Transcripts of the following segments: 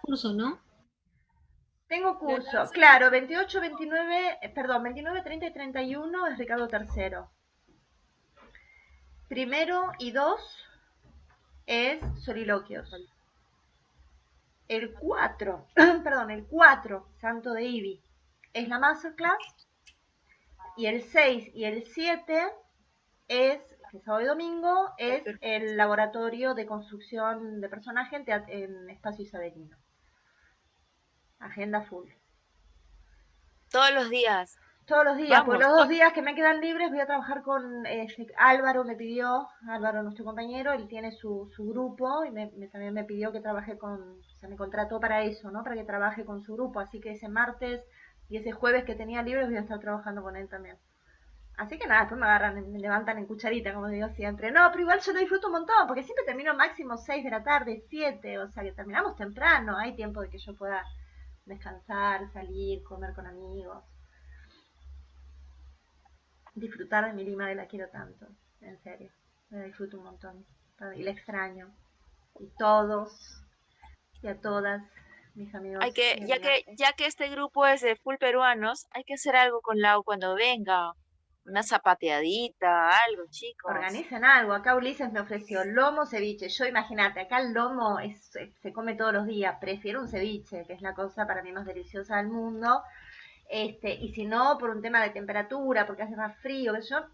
Curso, ¿no? Tengo curso, claro, 28, 29, perdón, 29, 30 y 31 es Ricardo III. Primero y 2 es Soliloquios. El 4, perdón, el 4, Santo de Ibi, es la Masterclass. Y el 6 y el 7 es, que es sábado y domingo, es el laboratorio de construcción de personaje en Espacio Isabelino. Agenda full. Todos los días. Todos los días, pues Vamos, los 2 días que me quedan libres voy a trabajar con Álvaro, me pidió, Álvaro, nuestro compañero, él tiene su grupo y también me pidió que trabaje se me contrató para eso, ¿no? Para que trabaje con su grupo, así que ese martes y ese jueves que tenía libres voy a estar trabajando con él también. Así que nada, después me agarran, me levantan en cucharita, como digo siempre. No, pero igual yo lo disfruto un montón, porque siempre termino máximo 6 de la tarde, 7, o sea que terminamos temprano, hay tiempo de que yo pueda descansar, salir, comer con amigos, disfrutar de mi Lima que la quiero tanto, en serio, la disfruto un montón y la extraño. Y todos y a todas mis amigos hay que, y ya amigas. que, ya que este grupo es de full peruanos, hay que hacer algo con Lau cuando venga. Una zapateadita, algo, chicos. Organicen algo, acá Ulises me ofreció lomo ceviche, yo imagínate, acá el lomo se come todos los días, prefiero un ceviche, que es la cosa para mí más deliciosa del mundo, y si no, por un tema de temperatura, porque hace más frío, que yo,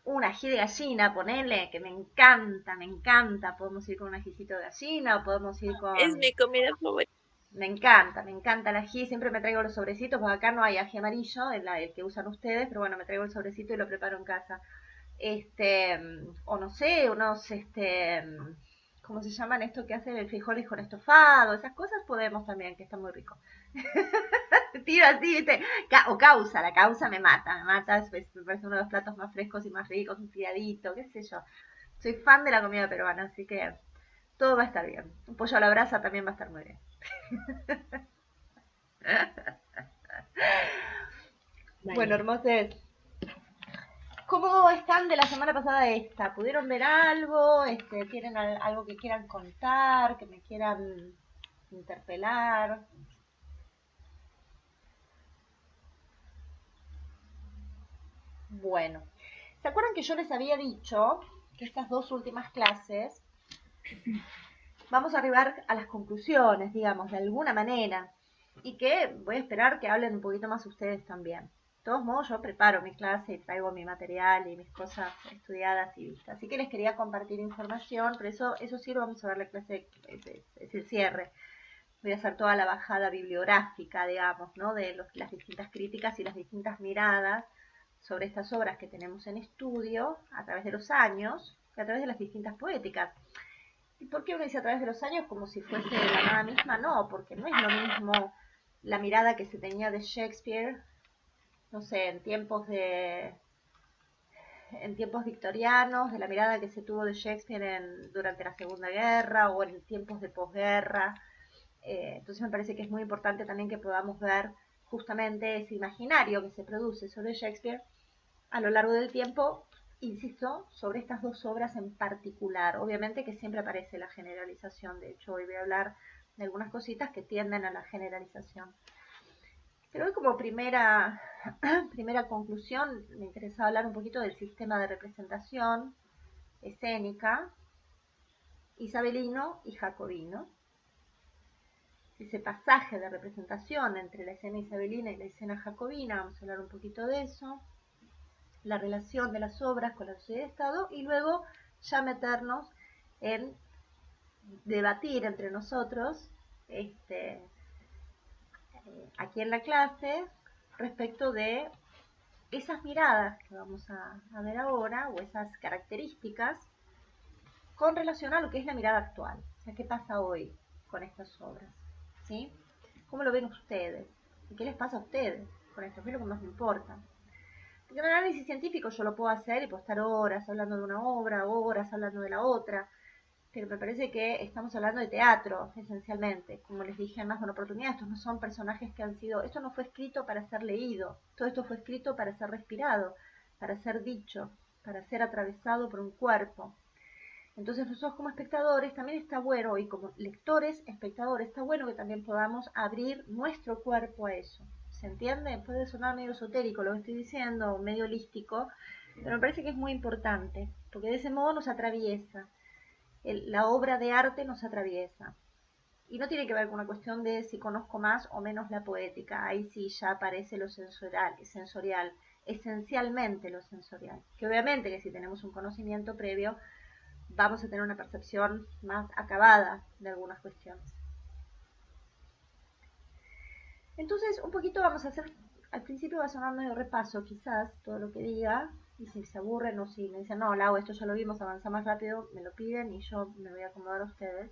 un ají de gallina, ponele, que me encanta, podemos ir con un ajicito de gallina, o podemos ir Es con, mi comida favorita. me encanta el ají, siempre me traigo los sobrecitos, porque acá no hay ají amarillo, el que usan ustedes, pero bueno, me traigo el sobrecito y lo preparo en casa. O no sé, unos, ¿cómo se llaman esto que hacen el frijoles con estofado? Esas cosas podemos también, que está muy rico. Tiro así, ¿viste? O causa, la causa me mata, me parece uno de los platos más frescos y más ricos, un fiadito, qué sé yo. Soy fan de la comida peruana, así que todo va a estar bien. Un pollo a la brasa también va a estar muy bien. Bueno, Vale. hermosos, ¿cómo están de la semana pasada esta? ¿Pudieron ver algo? ¿Tienen algo que quieran contar? ¿Que me quieran interpelar? Bueno, ¿se acuerdan que yo les había dicho que estas 2 últimas clases vamos a arribar a las conclusiones, digamos, de alguna manera? Y que voy a esperar que hablen un poquito más ustedes también. De todos modos, yo preparo mi clase y traigo mi material y mis cosas estudiadas y vistas. Así que les quería compartir información, pero eso sí lo vamos a ver la clase, es el cierre. Voy a hacer toda la bajada bibliográfica, digamos, ¿no? De las distintas críticas y las distintas miradas sobre estas obras que tenemos en estudio a través de los años y a través de las distintas poéticas. ¿Y por qué uno dice a través de los años como si fuese la nada misma? No, porque no es lo mismo la mirada que se tenía de Shakespeare, no sé, en tiempos victorianos, de la mirada que se tuvo de Shakespeare durante la Segunda Guerra o en tiempos de posguerra. Entonces me parece que es muy importante también que podamos ver justamente ese imaginario que se produce sobre Shakespeare a lo largo del tiempo, insisto, sobre estas 2 obras en particular. Obviamente que siempre aparece la generalización, de hecho hoy voy a hablar de algunas cositas que tienden a la generalización. Pero hoy como primera conclusión me interesa hablar un poquito del sistema de representación escénica isabelino y jacobino, ese pasaje de representación entre la escena isabelina y la escena jacobina, vamos a hablar un poquito de eso, la relación de las obras con la sociedad de Estado y luego ya meternos en debatir entre nosotros aquí en la clase respecto de esas miradas que vamos a ver ahora o esas características con relación a lo que es la mirada actual. O sea, ¿qué pasa hoy con estas obras? ¿Sí? ¿Cómo lo ven ustedes? ¿Y qué les pasa a ustedes con esto? ¿Qué es lo que más me importa? Porque en el análisis científico yo lo puedo hacer y puedo estar horas hablando de una obra, horas hablando de la otra, pero me parece que estamos hablando de teatro, esencialmente. Como les dije en más de una oportunidad, estos no son personajes que han sido, esto no fue escrito para ser leído, todo esto fue escrito para ser respirado, para ser dicho, para ser atravesado por un cuerpo. Entonces nosotros como espectadores también está bueno, y como lectores, espectadores, está bueno que también podamos abrir nuestro cuerpo a eso. ¿Se entiende? Puede sonar medio esotérico lo que estoy diciendo, medio holístico, pero me parece que es muy importante, porque de ese modo nos atraviesa. La obra de arte nos atraviesa. Y no tiene que ver con una cuestión de si conozco más o menos la poética. Ahí sí ya aparece lo sensorial, esencialmente lo sensorial. Que obviamente que si tenemos un conocimiento previo, vamos a tener una percepción más acabada de algunas cuestiones. Entonces, un poquito vamos a hacer, al principio va a sonar medio repaso quizás todo lo que diga, y si se aburren o si me dicen, no, Lau, esto ya lo vimos, avanza más rápido, me lo piden y yo me voy a acomodar a ustedes.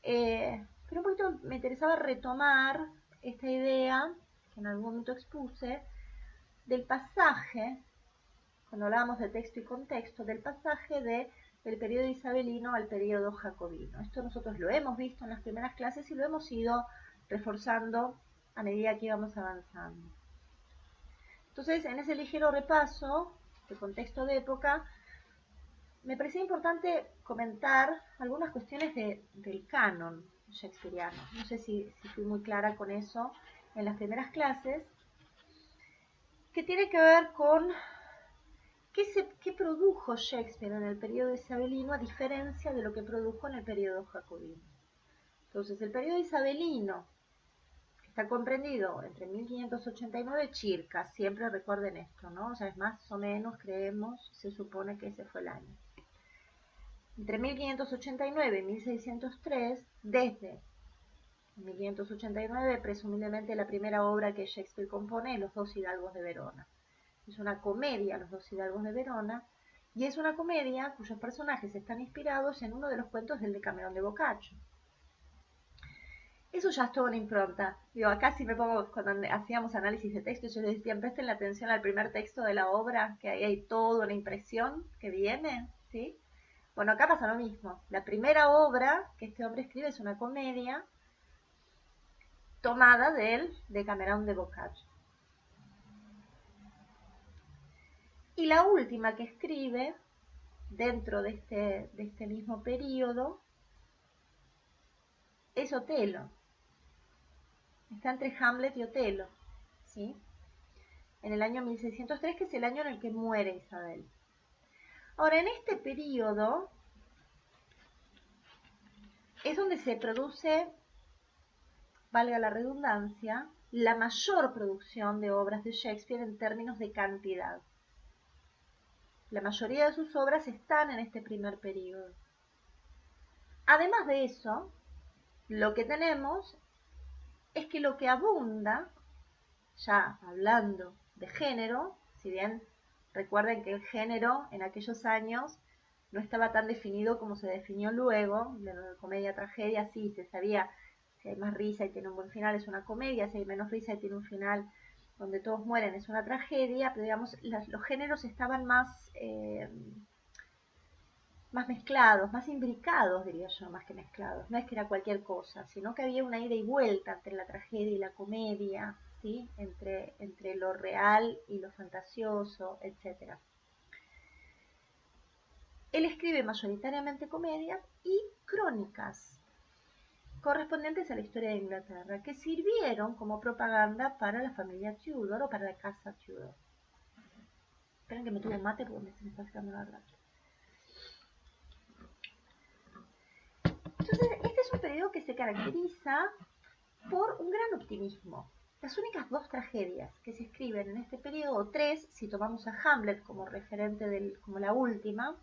Pero un poquito me interesaba retomar esta idea que en algún momento expuse del pasaje, cuando hablábamos de texto y contexto, del pasaje del periodo isabelino al periodo jacobino. Esto nosotros lo hemos visto en las primeras clases y lo hemos ido reforzando a medida que íbamos avanzando. Entonces, en ese ligero repaso de contexto de época, me parecía importante comentar algunas cuestiones del canon shakespeariano. No sé si fui muy clara con eso en las primeras clases, que tiene que ver con qué produjo Shakespeare en el periodo isabelino a diferencia de lo que produjo en el periodo jacobino. Entonces, el periodo isabelino, que está comprendido entre 1589 circa, siempre recuerden esto, ¿no? O sea, es más o menos, creemos, se supone que ese fue el año. Entre 1589 y 1603, desde 1589, presumiblemente la primera obra que Shakespeare compone es Los dos hidalgos de Verona. Es una comedia, Los dos hidalgos de Verona, y es una comedia cuyos personajes están inspirados en uno de los cuentos del Decamerón de Boccaccio. Eso ya es toda una impronta. Digo, acá sí me pongo, cuando hacíamos análisis de texto, yo les decía, presten la atención al primer texto de la obra, que ahí hay toda una impresión que viene, ¿sí? Bueno, acá pasa lo mismo. La primera obra que este hombre escribe es una comedia tomada del Decamerón de Boccaccio. Y la última que escribe, dentro de este mismo periodo, es Otelo. Está entre Hamlet y Otelo, ¿sí? En el año 1603, que es el año en el que muere Isabel. Ahora, en este periodo es donde se produce, valga la redundancia, la mayor producción de obras de Shakespeare en términos de cantidad. La mayoría de sus obras están en este primer periodo. Además de eso, lo que tenemos es que lo que abunda, ya hablando de género, si bien recuerden que el género en aquellos años no estaba tan definido como se definió luego, de la comedia tragedia, sí, se sabía si hay más risa y tiene un buen final es una comedia, si hay menos risa y tiene un final donde todos mueren es una tragedia, pero digamos los géneros estaban más mezclados, más imbricados, diría yo, más que mezclados. No es que era cualquier cosa, sino que había una ida y vuelta entre la tragedia y la comedia, ¿sí? Entre lo real y lo fantasioso, etc. Él escribe mayoritariamente comedias y crónicas correspondientes a la historia de Inglaterra, que sirvieron como propaganda para la familia Tudor o para la casa Tudor. Esperen que me tuve un mate porque se me está sacando la garganta. Entonces, este es un periodo que se caracteriza por un gran optimismo. Las únicas dos tragedias que se escriben en este periodo, o tres, si tomamos a Hamlet como referente como la última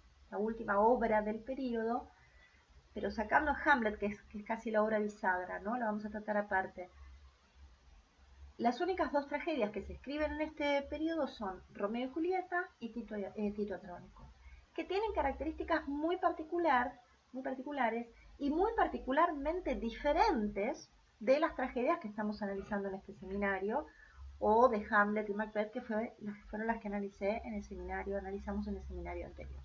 obra del periodo, pero sacando a Hamlet, que es casi la obra bisagra, ¿no? La vamos a tratar aparte. Las únicas dos tragedias que se escriben en este periodo son Romeo y Julieta y Tito Andrónico, que tienen características muy particulares y muy particularmente diferentes de las tragedias que estamos analizando en este seminario, o de Hamlet y Macbeth, que fueron las que analizamos en el seminario anterior.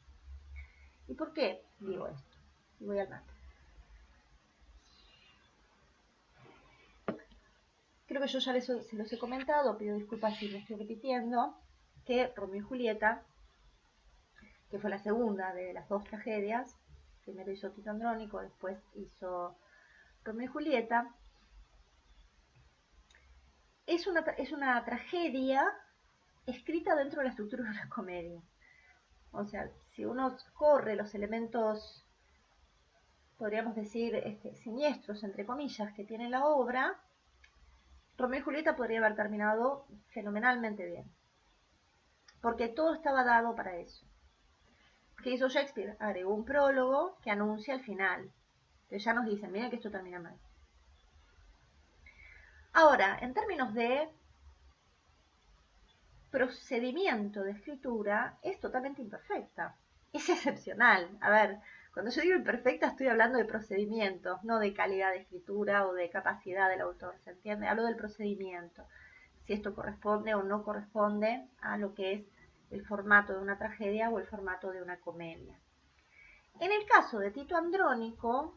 ¿Y por qué digo esto? Y voy al mate. Creo que yo ya se los he comentado, pido disculpas si me estoy repitiendo, que Romeo y Julieta, que fue la segunda de las dos tragedias, primero hizo Tito Andrónico, después hizo Romeo y Julieta, es una tragedia escrita dentro de la estructura de una comedia. O sea, si uno corre los elementos, podríamos decir, siniestros, entre comillas, que tiene la obra, Romeo y Julieta podría haber terminado fenomenalmente bien. Porque todo estaba dado para eso. ¿Qué hizo Shakespeare? Agregó un prólogo que anuncia el final. Que ya nos dicen, miren que esto termina mal. Ahora, en términos de procedimiento de escritura, es totalmente imperfecta. Es excepcional. A ver, cuando yo digo imperfecta estoy hablando de procedimientos, no de calidad de escritura o de capacidad del autor, ¿se entiende? Hablo del procedimiento. Si esto corresponde o no corresponde a lo que es el formato de una tragedia o el formato de una comedia. En el caso de Tito Andrónico,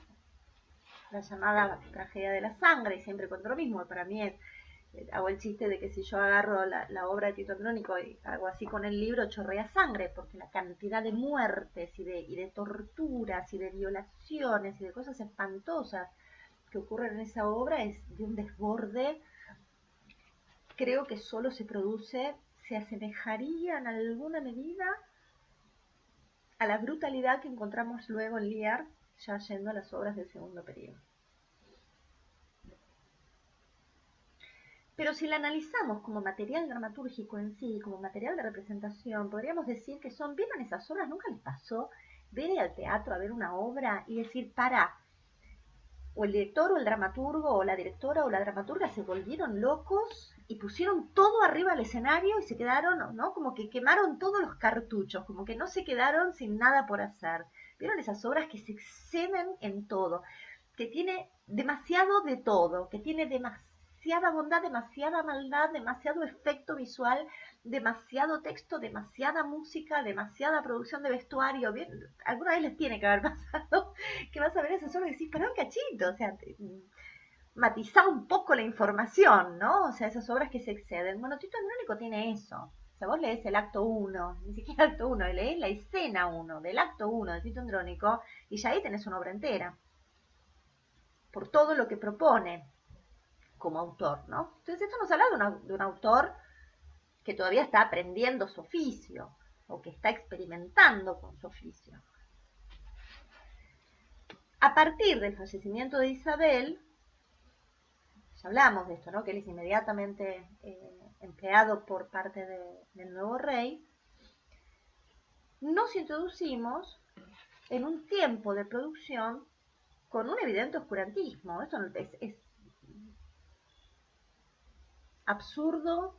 la llamada tragedia de la sangre, y siempre cuento lo mismo, para mí hago el chiste de que si yo agarro la obra de Tito Andrónico y hago así con el libro, chorrea sangre, porque la cantidad de muertes y de torturas y de violaciones y de cosas espantosas que ocurren en esa obra es de un desborde. Creo que solo se asemejaría en alguna medida a la brutalidad que encontramos luego en Lear, ya yendo a las obras del segundo periodo. Pero si la analizamos como material dramatúrgico en sí, como material de representación, podríamos decir que ¿vieron esas obras? ¿Nunca les pasó ver al teatro a ver una obra y decir, o el director o el dramaturgo o la directora o la dramaturga se volvieron locos y pusieron todo arriba del escenario y se quedaron, ¿no? Como que quemaron todos los cartuchos, como que no se quedaron sin nada por hacer. ¿Vieron esas obras que se exceden en todo? Que tiene demasiado de todo, que tiene demasiada bondad, demasiada maldad, demasiado efecto visual, demasiado texto, demasiada música, demasiada producción de vestuario. Bien, alguna vez les tiene que haber pasado que vas a ver esas obras y decís, pará un cachito, o sea, matizá un poco la información, ¿no? O sea, esas obras que se exceden. Bueno, Tito Andrónico tiene eso. O sea, vos lees el acto 1, ni siquiera el acto 1, lees la escena 1 del acto 1 de Tito Andrónico y ya ahí tenés una obra entera. Por todo lo que propone como autor, ¿no? Entonces esto nos habla de un autor que todavía está aprendiendo su oficio o que está experimentando con su oficio. A partir del fallecimiento de Isabel, ya hablamos de esto, ¿no? Que él es inmediatamente empleado por parte del nuevo rey, nos introducimos en un tiempo de producción con un evidente oscurantismo. Esto es absurdo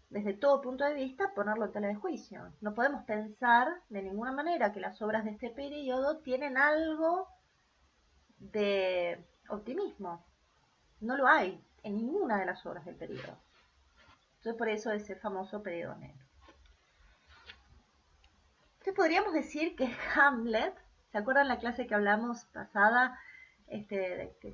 desde todo punto de vista ponerlo en tela de juicio. No podemos pensar de ninguna manera que las obras de este periodo tienen algo de optimismo. No lo hay en ninguna de las obras del periodo. Entonces por eso es el famoso periodo negro. Entonces podríamos decir que Hamlet, ¿se acuerdan la clase que hablamos pasada,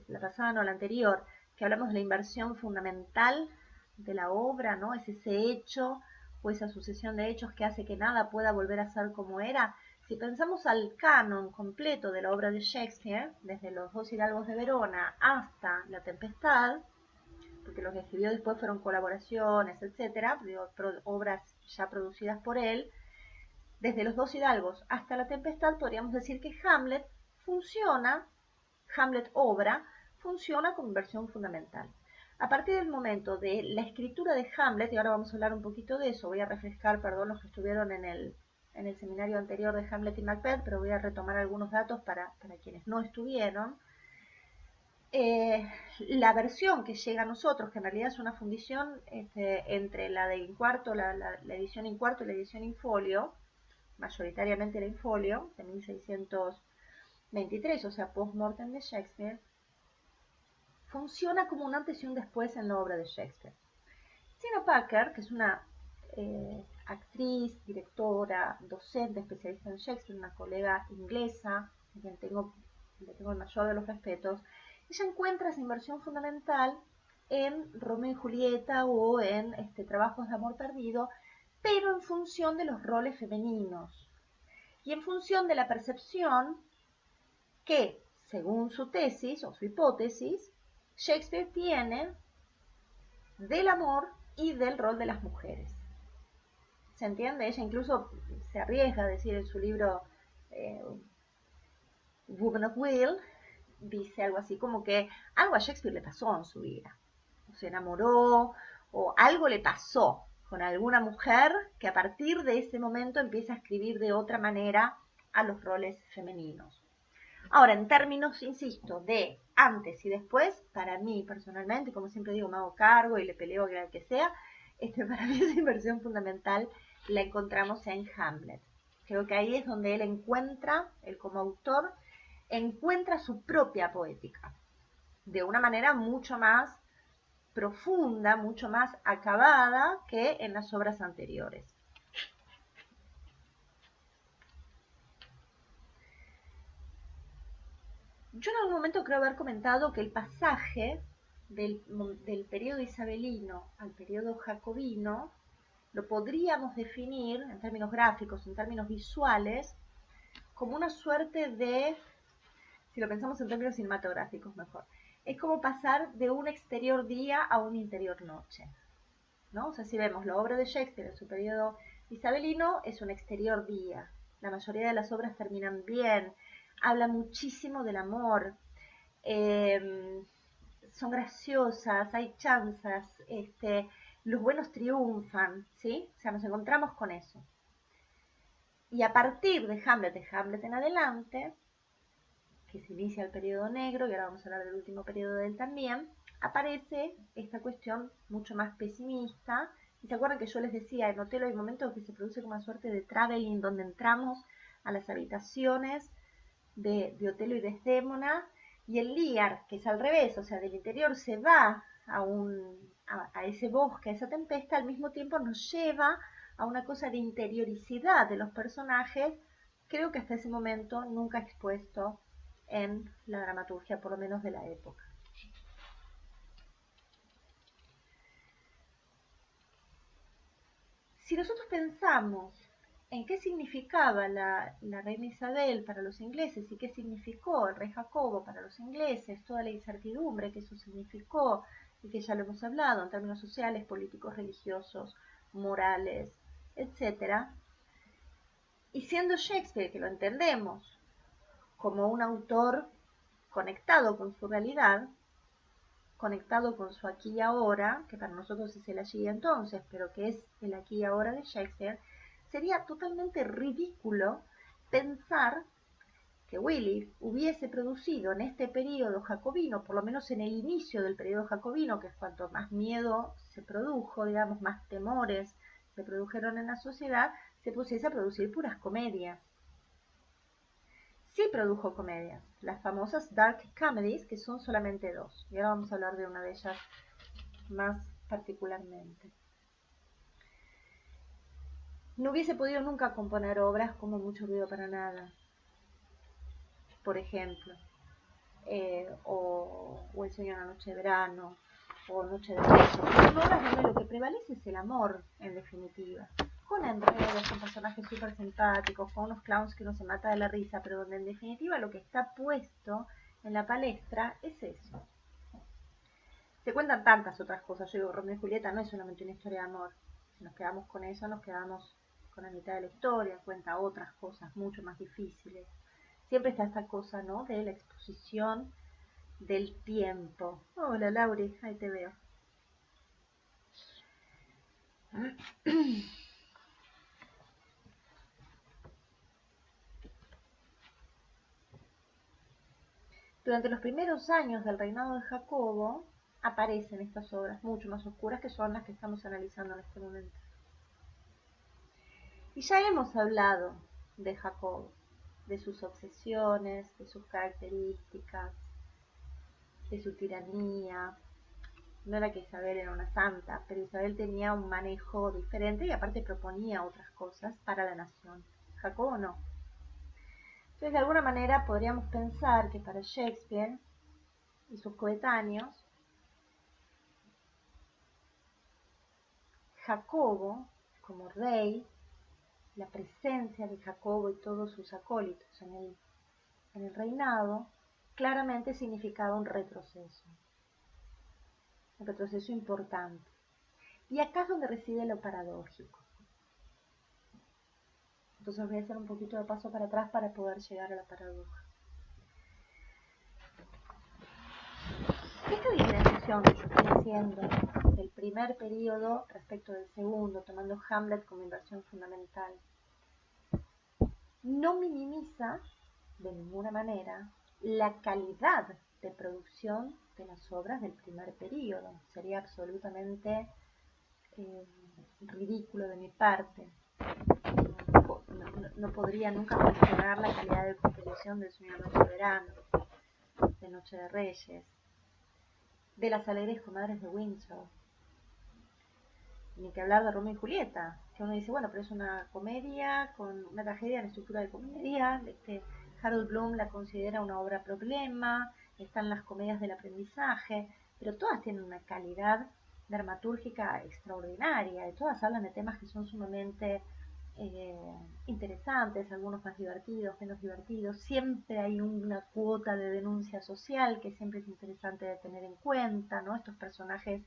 la pasada no, la anterior, que hablamos de la inversión fundamental de la obra, ¿no? Es ese hecho o esa sucesión de hechos que hace que nada pueda volver a ser como era. Si pensamos al canon completo de la obra de Shakespeare, desde Los dos hidalgos de Verona hasta La Tempestad, porque los que escribió después fueron colaboraciones, etcétera, obras ya producidas por él, desde Los dos hidalgos hasta La Tempestad podríamos decir que Hamlet obra, funciona como versión fundamental. A partir del momento de la escritura de Hamlet, y ahora vamos a hablar un poquito de eso, voy a refrescar, perdón, los que estuvieron en el seminario anterior de Hamlet y Macbeth, pero voy a retomar algunos datos para quienes no estuvieron. La versión que llega a nosotros, que en realidad es una fundición entre la de Incuarto, la edición Incuarto y la edición Infolio, mayoritariamente la Infolio, de 1623, o sea, post-mortem de Shakespeare, funciona como un antes y un después en la obra de Shakespeare. Tina Packer, que es una actriz, directora, docente, especialista en Shakespeare, una colega inglesa, a quien le tengo el mayor de los respetos, ella encuentra esa inversión fundamental en Romeo y Julieta o en Trabajos de amor perdido, pero en función de los roles femeninos y en función de la percepción que, según su tesis o su hipótesis, Shakespeare tiene del amor y del rol de las mujeres. ¿Se entiende? Ella incluso se arriesga a decir en su libro Woman of Will, dice algo así como que algo a Shakespeare le pasó en su vida. O se enamoró o algo le pasó con alguna mujer que a partir de ese momento empieza a escribir de otra manera a los roles femeninos. Ahora, en términos, insisto, de antes y después, para mí personalmente, como siempre digo, me hago cargo y le peleo a que sea, para mí esa inversión fundamental la encontramos en Hamlet. Creo que ahí es donde él encuentra, él como autor, encuentra su propia poética, de una manera mucho más profunda, mucho más acabada que en las obras anteriores. Yo en algún momento creo haber comentado que el pasaje del periodo isabelino al periodo jacobino lo podríamos definir en términos gráficos, en términos visuales, como una suerte de, si lo pensamos en términos cinematográficos mejor, es como pasar de un exterior día a un interior noche, ¿no? O sea, si vemos la obra de Shakespeare en su periodo isabelino, es un exterior día. La mayoría de las obras terminan bien, habla muchísimo del amor, son graciosas, hay chanzas, los buenos triunfan, ¿sí? O sea, nos encontramos con eso. Y a partir de Hamlet en adelante, que se inicia el periodo negro, y ahora vamos a hablar del último periodo de él también, aparece esta cuestión mucho más pesimista. Y se acuerdan que yo les decía, en Otelo hay momentos que se produce como una suerte de traveling, donde entramos a las habitaciones de Otelo y Desdémona, y el Lear, que es al revés, o sea, del interior se va a ese bosque, a esa tempesta, al mismo tiempo nos lleva a una cosa de interioricidad de los personajes, creo que hasta ese momento nunca expuesto en la dramaturgia, por lo menos de la época. Si nosotros pensamos en qué significaba la reina Isabel para los ingleses y qué significó el rey Jacobo para los ingleses, toda la incertidumbre que eso significó y que ya lo hemos hablado en términos sociales, políticos, religiosos, morales, etc. Y siendo Shakespeare, que lo entendemos como un autor conectado con su realidad, conectado con su aquí y ahora, que para nosotros es el allí y entonces, pero que es el aquí y ahora de Shakespeare, sería totalmente ridículo pensar que Willy hubiese producido en este periodo jacobino, por lo menos en el inicio del periodo jacobino, que es cuanto más miedo se produjo, digamos, más temores se produjeron en la sociedad, se pusiese a producir puras comedias. Sí produjo comedias, las famosas dark comedies, que son solamente dos, y ahora vamos a hablar de una de ellas más particularmente. No hubiese podido nunca componer obras como Mucho ruido para nada, por ejemplo, o El sueño de la noche de verano, o Noche de besos. Son obras donde lo que prevalece es el amor, en definitiva, con enredos, con personajes súper simpáticos, con unos clowns que uno se mata de la risa, pero donde en definitiva lo que está puesto en la palestra es eso. Se cuentan tantas otras cosas. Yo digo, Romeo y Julieta no es solamente una historia de amor. Si nos quedamos con eso, nos quedamos con la mitad de la historia. Cuenta otras cosas mucho más difíciles. Siempre está esta cosa, ¿no? De la exposición del tiempo. Hola, Lauri, ahí te veo. Durante los primeros años del reinado de Jacobo aparecen estas obras mucho más oscuras, que son las que estamos analizando en este momento. Y ya hemos hablado de Jacobo, de sus obsesiones, de sus características, de su tiranía. No era que Isabel era una santa, pero Isabel tenía un manejo diferente y aparte proponía otras cosas para la nación. Jacobo no. Entonces, de alguna manera podríamos pensar que para Shakespeare y sus coetáneos, Jacobo, como rey, la presencia de Jacobo y todos sus acólitos en el en el reinado, claramente significaba un retroceso importante. Y acá es donde reside lo paradójico. Entonces voy a hacer un poquito de paso para atrás para poder llegar a la paradoja. Esta diferenciación que yo estoy haciendo del primer periodo respecto del segundo, tomando Hamlet como inversión fundamental, no minimiza de ninguna manera la calidad de producción de las obras del primer periodo. Sería absolutamente ridículo de mi parte. No podría nunca cuestionar la calidad de composición de Sueño de Noche de Verano, de Noche de Reyes, de Las Alegres Comadres de Windsor, ni que hablar de Romeo y Julieta, que uno dice, bueno, pero es una comedia con una tragedia en estructura de comedia. Harold Bloom la considera una obra problema, están las comedias del aprendizaje, pero todas tienen una calidad dramatúrgica extraordinaria, y todas hablan de temas que son sumamente interesantes, algunos más divertidos, menos divertidos. Siempre hay una cuota de denuncia social que siempre es interesante de tener en cuenta, ¿no? Estos personajes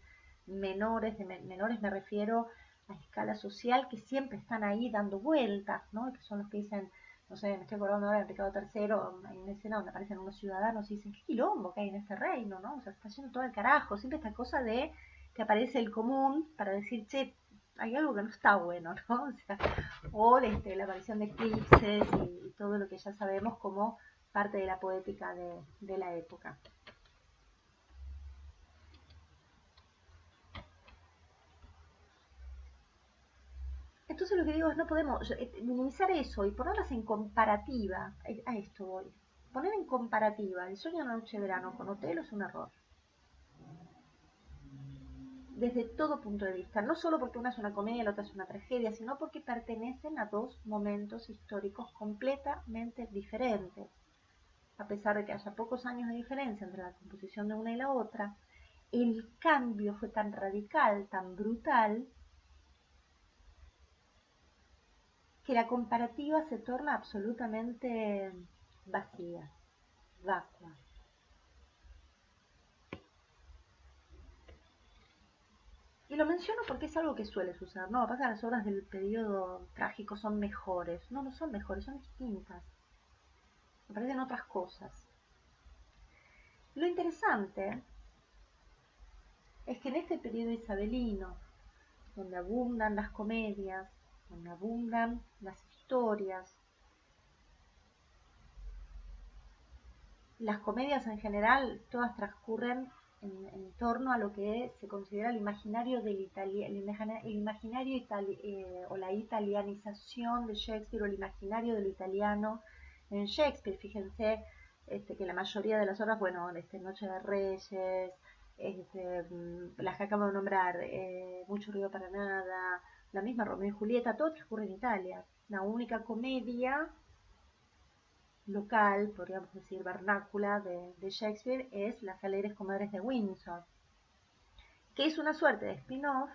menores me refiero a escala social, que siempre están ahí dando vueltas, ¿no? Que son los que dicen, no sé, me estoy acordando ahora del Pecado Tercero, hay una escena donde aparecen unos ciudadanos y dicen, qué quilombo que hay en este reino, ¿no? O sea, se está yendo todo el carajo. Siempre esta cosa de que aparece el común para decir, che, hay algo que no está bueno, ¿no? O sea, la aparición de eclipses y todo lo que ya sabemos como parte de la poética de la época. Entonces lo que digo es, no podemos minimizar eso y ponerlas en comparativa. A esto voy. Poner en comparativa El Sueño de una Noche de Verano con Otelo es un error. Desde todo punto de vista. No solo porque una es una comedia y la otra es una tragedia, sino porque pertenecen a dos momentos históricos completamente diferentes. A pesar de que haya pocos años de diferencia entre la composición de una y la otra, el cambio fue tan radical, tan brutal, que la comparativa se torna absolutamente vacía, vacua. Y lo menciono porque es algo que suele suceder. No, pasa que las obras del periodo trágico son mejores. No, no son mejores, son distintas. Me parecen otras cosas. Lo interesante es que en este periodo isabelino, donde abundan las comedias, donde abundan las historias, las comedias en general todas transcurren en torno a lo que se considera el imaginario del o la italianización de Shakespeare, o el imaginario de lo italiano en Shakespeare. Fíjense que la mayoría de las obras, bueno, Noche de Reyes, las que acabo de nombrar, Mucho Río para Nada, la misma Romeo y Julieta, todo transcurre en Italia. La única comedia local, podríamos decir vernácula, de Shakespeare es Las Alegres Comadres de Windsor, que es una suerte de spin-off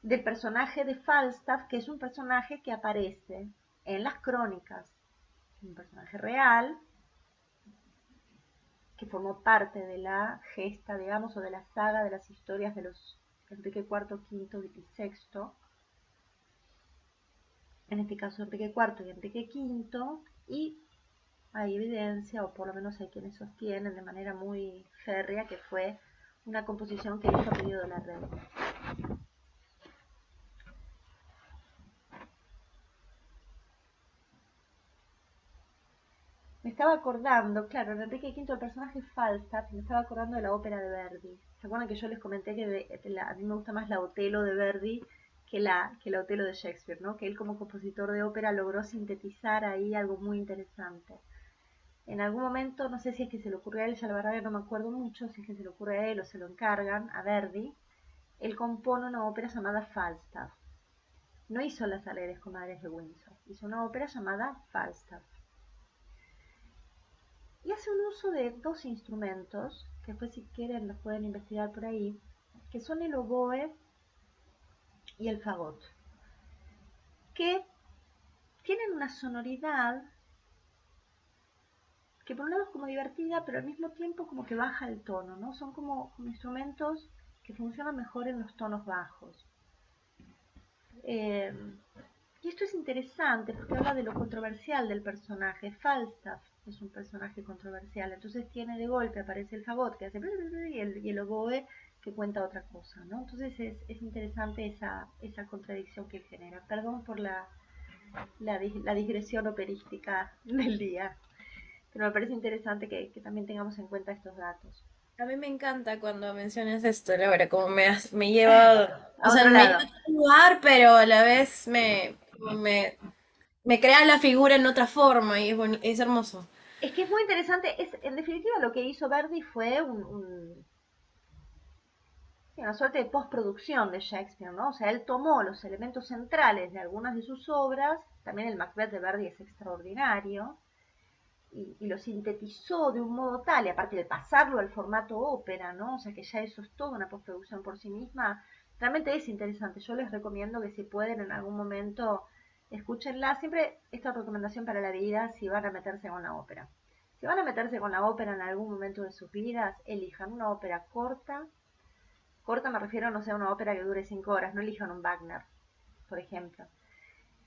del personaje de Falstaff, que es un personaje que aparece en las crónicas, un personaje real que formó parte de la gesta, digamos, o de la saga de las historias de los Enrique IV, V y VI, en este caso Enrique IV y Enrique V, y hay evidencia, o por lo menos hay quienes sostienen de manera muy férrea, que fue una composición que hizo Pío de la Red. Me estaba acordando, claro, en Enrique V el personaje Falstaff, me estaba acordando de la ópera de Verdi. ¿Se acuerdan que yo les comenté que a mí me gusta más la Otelo de Verdi que la Otelo de Shakespeare, ¿no? Que él como compositor de ópera logró sintetizar ahí algo muy interesante. En algún momento, no sé si es que se le ocurre a él, ya la verdad que no me acuerdo mucho, si es que se le ocurre a él o se lo encargan a Verdi, él compone una ópera llamada Falstaff. No hizo Las Alegres Comadres de Windsor, hizo una ópera llamada Falstaff. Y hace un uso de dos instrumentos, que después si quieren los pueden investigar por ahí, que son el oboe y el fagot, que tienen una sonoridad que por un lado es como divertida, pero al mismo tiempo como que baja el tono, ¿no? Son como instrumentos que funcionan mejor en los tonos bajos. Eh, y esto es interesante porque habla de lo controversial del personaje. Falstaff es un personaje controversial, entonces tiene de golpe, aparece el fagot que hace y el oboe que cuenta otra cosa, ¿no? Entonces es interesante esa contradicción que genera. Perdón por la digresión operística del día, pero me parece interesante que también tengamos en cuenta estos datos. A mí me encanta cuando mencionas esto, Laura, como me lleva, o A sea, otro me lleva lado. a otro lugar, pero a la vez me crea la figura en otra forma y es hermoso. Es que es muy interesante, en definitiva lo que hizo Verdi fue sí, una suerte de postproducción de Shakespeare, ¿no? O sea, él tomó los elementos centrales de algunas de sus obras, también el Macbeth de Verdi es extraordinario, y lo sintetizó de un modo tal, y aparte de pasarlo al formato ópera, ¿no? O sea, que ya eso es toda una postproducción por sí misma, realmente es interesante. Yo les recomiendo que si pueden en algún momento escúchenla. Siempre esta recomendación para la vida si van a meterse con la ópera. Si van a meterse con la ópera en algún momento de sus vidas, elijan una ópera corta. Corta me refiero, no sea una ópera que dure 5 horas, no elijan un Wagner, por ejemplo.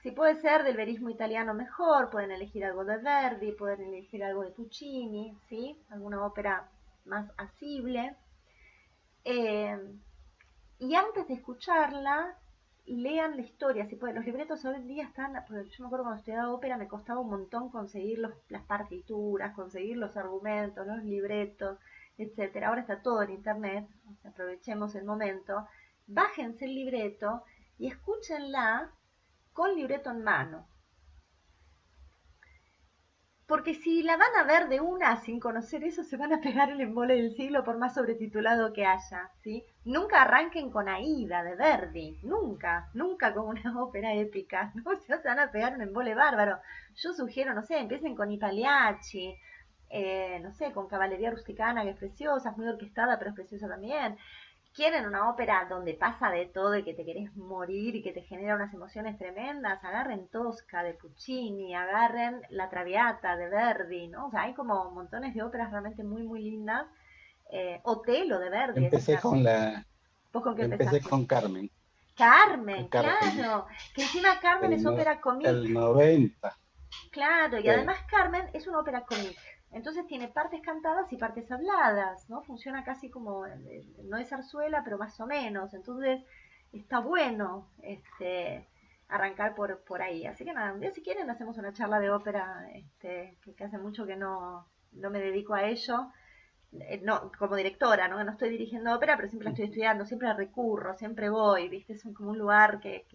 Si puede ser del verismo italiano mejor, pueden elegir algo de Verdi, pueden elegir algo de Puccini, ¿sí? Alguna ópera más asible. Eh, y antes de escucharla, lean la historia, si pueden. Los libretos hoy en día están, porque yo me acuerdo cuando estudiaba ópera me costaba un montón conseguir las partituras, conseguir los argumentos, los libretos, etcétera. Ahora está todo en internet, o sea, aprovechemos el momento. Bájense el libreto y escúchenla con libreto en mano. Porque si la van a ver de una sin conocer eso, se van a pegar el embole del siglo por más sobretitulado que haya, ¿sí? Nunca arranquen con Aida de Verdi, nunca, nunca con una ópera épica, ¿no? Se van a pegar un embole bárbaro. Yo sugiero, no sé, empiecen con Pagliacci, no sé, con Caballería Rusticana, que es preciosa, es muy orquestada, pero es preciosa también. Quieren una ópera donde pasa de todo y que te querés morir y que te genera unas emociones tremendas, agarren Tosca de Puccini, agarren La Traviata de Verdi, ¿no? O sea, hay como montones de óperas realmente muy, muy lindas. Otelo de Verdi es Empecé otra. con la, ¿Vos con qué yo empecé empezaste? con Carmen, Carmen, Carmen, claro. Que encima Carmen es el, no- ópera comique. el 90. Claro, y Sí. además Carmen es una ópera cómica. Entonces tiene partes cantadas y partes habladas, ¿no? Funciona casi como, no es zarzuela, pero más o menos. Entonces está bueno arrancar por ahí. Así que nada, un día si quieren hacemos una charla de ópera, que hace mucho que no me dedico a ello. No, como directora, ¿no? No estoy dirigiendo ópera, pero siempre la estoy estudiando, siempre recurro, siempre voy, ¿viste? Es como un lugar que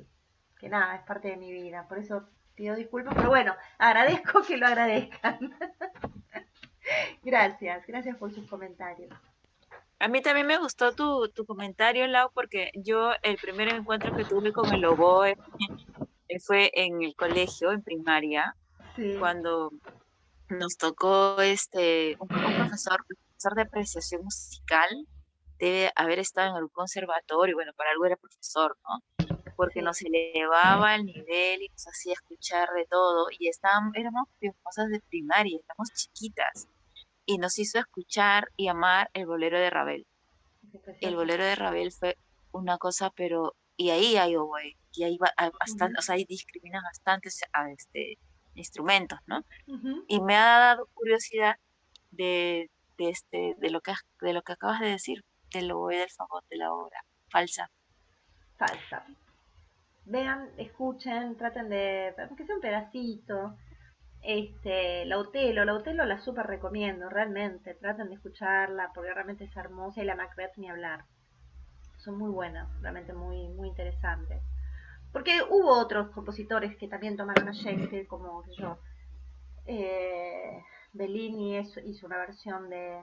nada, es parte de mi vida. Por eso pido disculpas, pero bueno, agradezco que lo agradezcan. Gracias, gracias por sus comentarios. A mí también me gustó tu comentario, Lau, porque yo el primer encuentro que tuve con el oboe fue en el colegio, en primaria, Sí, cuando nos tocó un profesor de apreciación musical, debe haber estado en algún conservatorio, bueno, para algo era profesor, ¿no? Porque sí. nos elevaba el nivel y nos hacía escuchar de todo, y éramos cosas de primaria, estamos chiquitas, y nos hizo escuchar y amar el bolero de Ravel. Es El precioso. bolero de Ravel fue una cosa, pero, y ahí hay oboe, y ahí Ujú, bastante, o sea, ahí discrimina bastantes instrumentos, ¿no? ujú. Y me ha dado curiosidad de lo que acabas de decir, del oboe del fagot de la obra falsa. Falsa. Vean, escuchen, traten de, aunque sea un pedacito. La Otelo la súper recomiendo, realmente. Traten de escucharla porque realmente es hermosa y la Macbeth ni hablar. Son muy buenas, realmente muy, muy interesantes. Porque hubo otros compositores que también tomaron a Shakespeare, como qué sé yo, Bellini hizo una versión de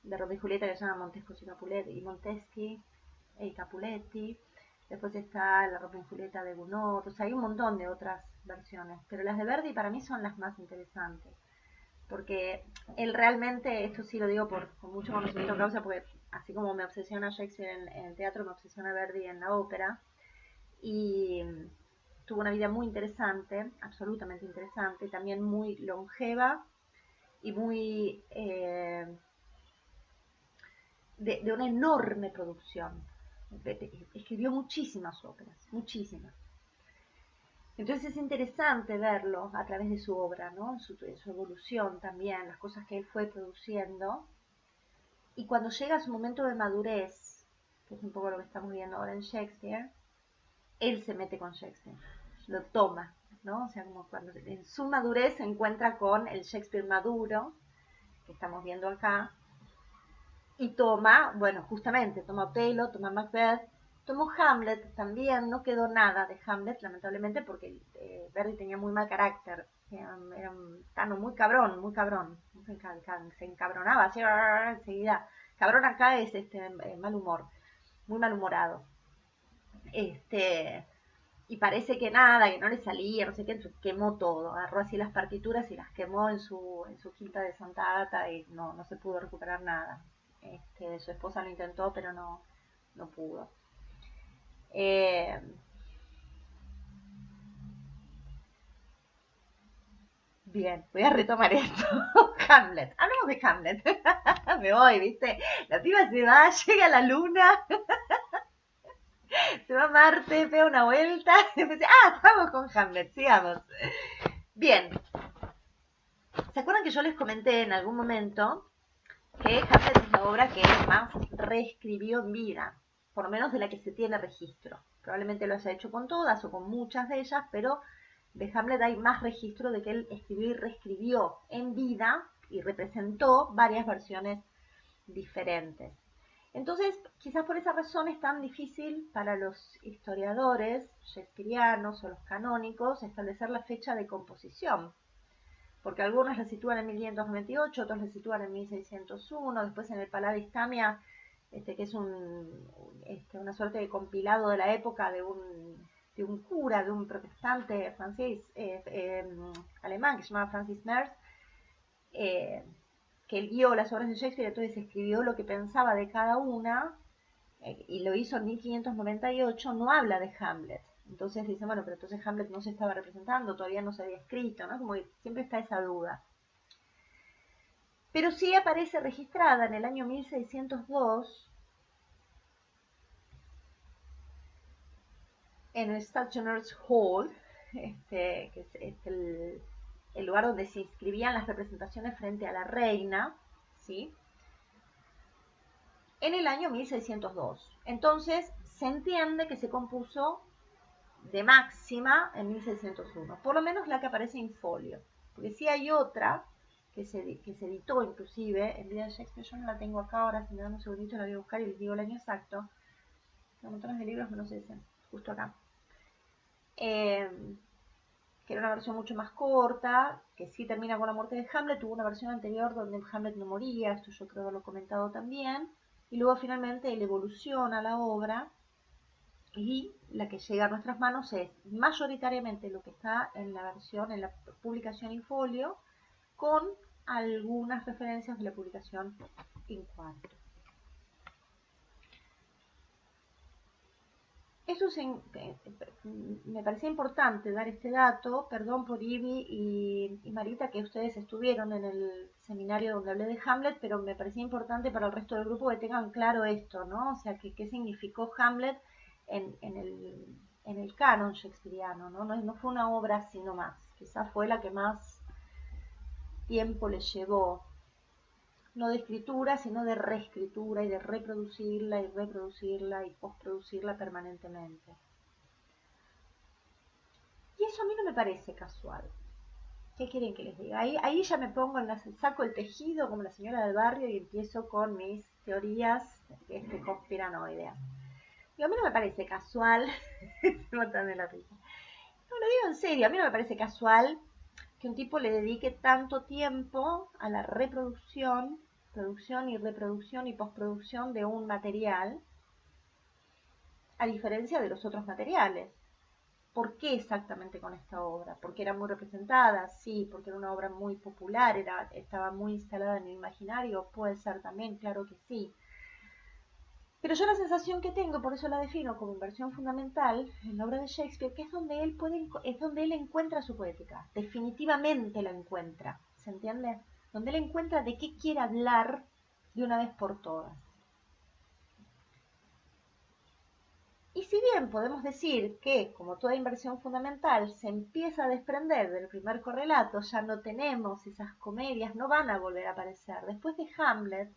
Romeo y Julieta que se llama Montescos y Monteschi y Capuletti. Después está la Romeo y Julieta de Gounod. O sea, hay un montón de otras versiones. Pero las de Verdi para mí son las más interesantes. Porque él realmente, esto sí lo digo con mucho conocimiento de causa, porque así como me obsesiona Shakespeare en el teatro, me obsesiona Verdi en la ópera. Y tuvo una vida muy interesante, absolutamente interesante, también muy longeva y muy de una enorme producción. Escribió muchísimas óperas, muchísimas. Entonces es interesante verlo a través de su obra, ¿no? Su evolución también, las cosas que él fue produciendo. Y cuando llega a su momento de madurez, que es un poco lo que estamos viendo ahora en Shakespeare, él se mete con Shakespeare, lo toma, ¿no? O sea, como cuando en su madurez se encuentra con el Shakespeare maduro, que estamos viendo acá, y toma, bueno, justamente, toma Otelo, toma Macbeth, tomó Hamlet también, no quedó nada de Hamlet, lamentablemente, porque Verdi tenía muy mal carácter, era un Tano muy cabrón, se encabronaba así enseguida. Cabrón acá es mal humor, muy malhumorado. Y parece que nada, que no le salía, no sé qué, entonces quemó todo, agarró así las partituras y las quemó en su quinta de Santa Agata y no se pudo recuperar nada. Su esposa lo intentó, pero no pudo. Bien, voy a retomar esto. Hamlet, hablamos de Hamlet. Me voy, ¿viste? La piba se va, llega a la luna, se va a Marte, pega una vuelta, y dice, estamos con Hamlet, sigamos. Bien. ¿Se acuerdan que yo les comenté en algún momento que Hamlet es la obra que más reescribió en vida, por lo menos de la que se tiene registro? Probablemente lo haya hecho con todas o con muchas de ellas, pero de Hamlet hay más registro de que él escribió y reescribió en vida y representó varias versiones diferentes. Entonces, quizás por esa razón es tan difícil para los historiadores shakespearianos o los canónicos establecer la fecha de composición, porque algunos la sitúan en 1598, otros la sitúan en 1601, después en el Paladis Tamia, que es una suerte de compilado de la época de un cura, de un protestante francés, alemán, que se llamaba Francis Merz, que él guió las obras de Shakespeare, entonces escribió lo que pensaba de cada una, y lo hizo en 1598, no habla de Hamlet. Entonces dice, bueno, pero entonces Hamlet no se estaba representando, todavía no se había escrito, ¿no? Como que siempre está esa duda. Pero sí aparece registrada en el año 1602 en el Stationers Hall, que es el lugar donde se inscribían las representaciones frente a la reina, ¿sí? En el año 1602. Entonces se entiende que se compuso de máxima en 1601, por lo menos la que aparece en folio, porque sí hay otra que se editó inclusive en vida de Shakespeare. Yo no la tengo acá ahora, si me dan un segundito la voy a buscar y les digo el año exacto. Hay montones de libros que no se dicen, justo acá. Que era una versión mucho más corta, que sí termina con la muerte de Hamlet. Tuvo una versión anterior donde Hamlet no moría, esto yo creo haberlo comentado también, y luego finalmente él evoluciona la obra, y la que llega a nuestras manos es mayoritariamente lo que está en la publicación in folio, con algunas referencias de la publicación in quarto. Eso me parecía importante dar este dato, perdón por Ivy y Marita, que ustedes estuvieron en el seminario donde hablé de Hamlet, pero me parecía importante para el resto del grupo que tengan claro esto, ¿no? O sea, qué significó Hamlet en el canon shakespeariano, ¿no? No fue una obra así nomás, quizás fue la que más tiempo le llevó, no de escritura, sino de reescritura y de reproducirla y postproducirla permanentemente. Y eso a mí no me parece casual. ¿Qué quieren que les diga? Ahí ya me pongo saco el tejido como la señora del barrio y empiezo con mis teorías conspiranoideas. Y a mí no me parece casual, se matan de la risa. No, lo digo en serio, a mí no me parece casual que un tipo le dedique tanto tiempo a la reproducción, producción y reproducción y postproducción de un material, a diferencia de los otros materiales. ¿Por qué exactamente con esta obra? ¿Porque era muy representada? Sí. ¿Porque era una obra muy popular? ¿Estaba muy instalada en el imaginario? Puede ser también, claro que sí. Pero yo la sensación que tengo, por eso la defino como inversión fundamental en la obra de Shakespeare, que es donde él encuentra su poética. Definitivamente la encuentra. ¿Se entiende? donde él encuentra de qué quiere hablar de una vez por todas. Y si bien podemos decir que, como toda inversión fundamental, se empieza a desprender del primer correlato, ya no tenemos esas comedias, no van a volver a aparecer. Después de Hamlet,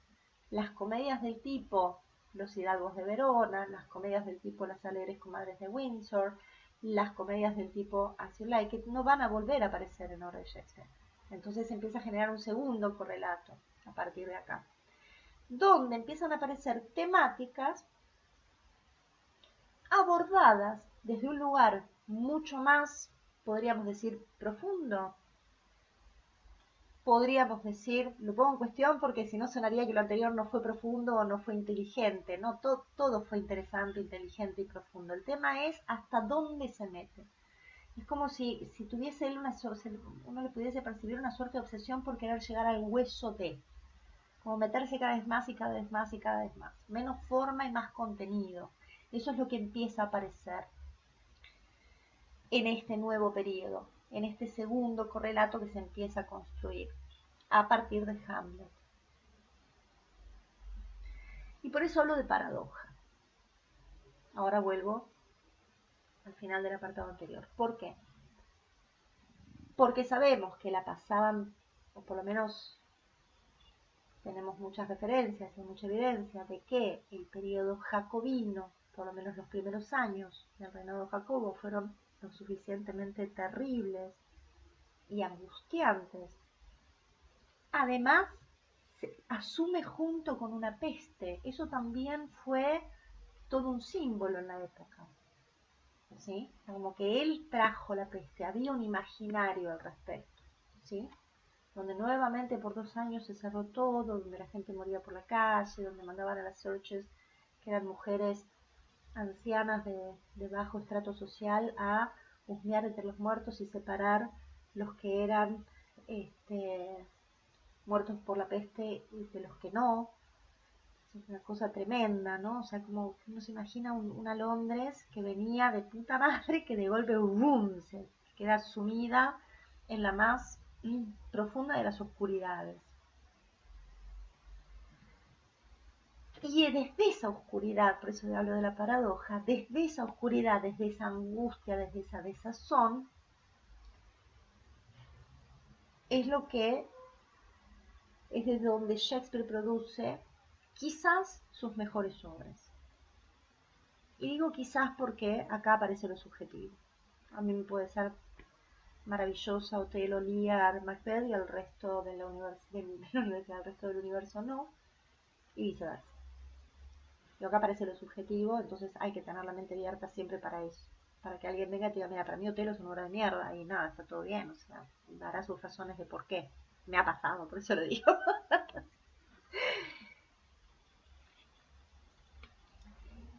las comedias del tipo Los Hidalgos de Verona, las comedias del tipo Las Alegres Comadres de Windsor, las comedias del tipo As You Like It, no van a volver a aparecer en obra de Shakespeare. Entonces se empieza a generar un segundo correlato a partir de acá, donde empiezan a aparecer temáticas abordadas desde un lugar mucho más, podríamos decir, profundo. Podríamos decir, lo pongo en cuestión porque si no sonaría que lo anterior no fue profundo o no fue inteligente, ¿no? Todo fue interesante, inteligente y profundo. El tema es hasta dónde se mete. Es como si tuviese él uno le pudiese percibir una suerte de obsesión por querer llegar al hueso de, como meterse cada vez más y cada vez más y cada vez más. Menos forma y más contenido. Eso es lo que empieza a aparecer en este nuevo periodo, en este segundo correlato que se empieza a construir a partir de Hamlet. Y por eso hablo de paradoja. Ahora vuelvo al final del apartado anterior. ¿Por qué? Porque sabemos que la pasaban, o por lo menos tenemos muchas referencias y mucha evidencia de que el periodo jacobino, por lo menos los primeros años del reinado Jacobo, fueron lo suficientemente terribles y angustiantes. Además, se asume junto con una peste. Eso también fue todo un símbolo en la época, ¿sí? Como que él trajo la peste, había un imaginario al respecto, ¿sí? Donde nuevamente por 2 años se cerró todo, donde la gente moría por la calle, donde mandaban a las searches, que eran mujeres ancianas de bajo estrato social, a husmear entre los muertos y separar los que eran muertos por la peste de los que no. Es una cosa tremenda, ¿no? O sea, como uno se imagina una Londres que venía de puta madre, que de golpe, ¡boom!, se queda sumida en la más profunda de las oscuridades. Y desde esa oscuridad, por eso hablo de la paradoja, desde esa oscuridad, desde esa angustia, desde esa desazón, es lo que es desde donde Shakespeare produce quizás sus mejores obras. Y digo quizás porque acá aparece lo subjetivo. A mí me puede ser maravillosa Otelo, Lear, Macbeth y el resto de la universidad, el resto del universo no, y viceversa. Y acá aparece lo subjetivo, entonces hay que tener la mente abierta siempre para eso. Para que alguien venga y te diga, mira, para mí Otelo es una obra de mierda, y nada, está todo bien, o sea, dará sus razones de por qué. Me ha pasado, por eso lo digo.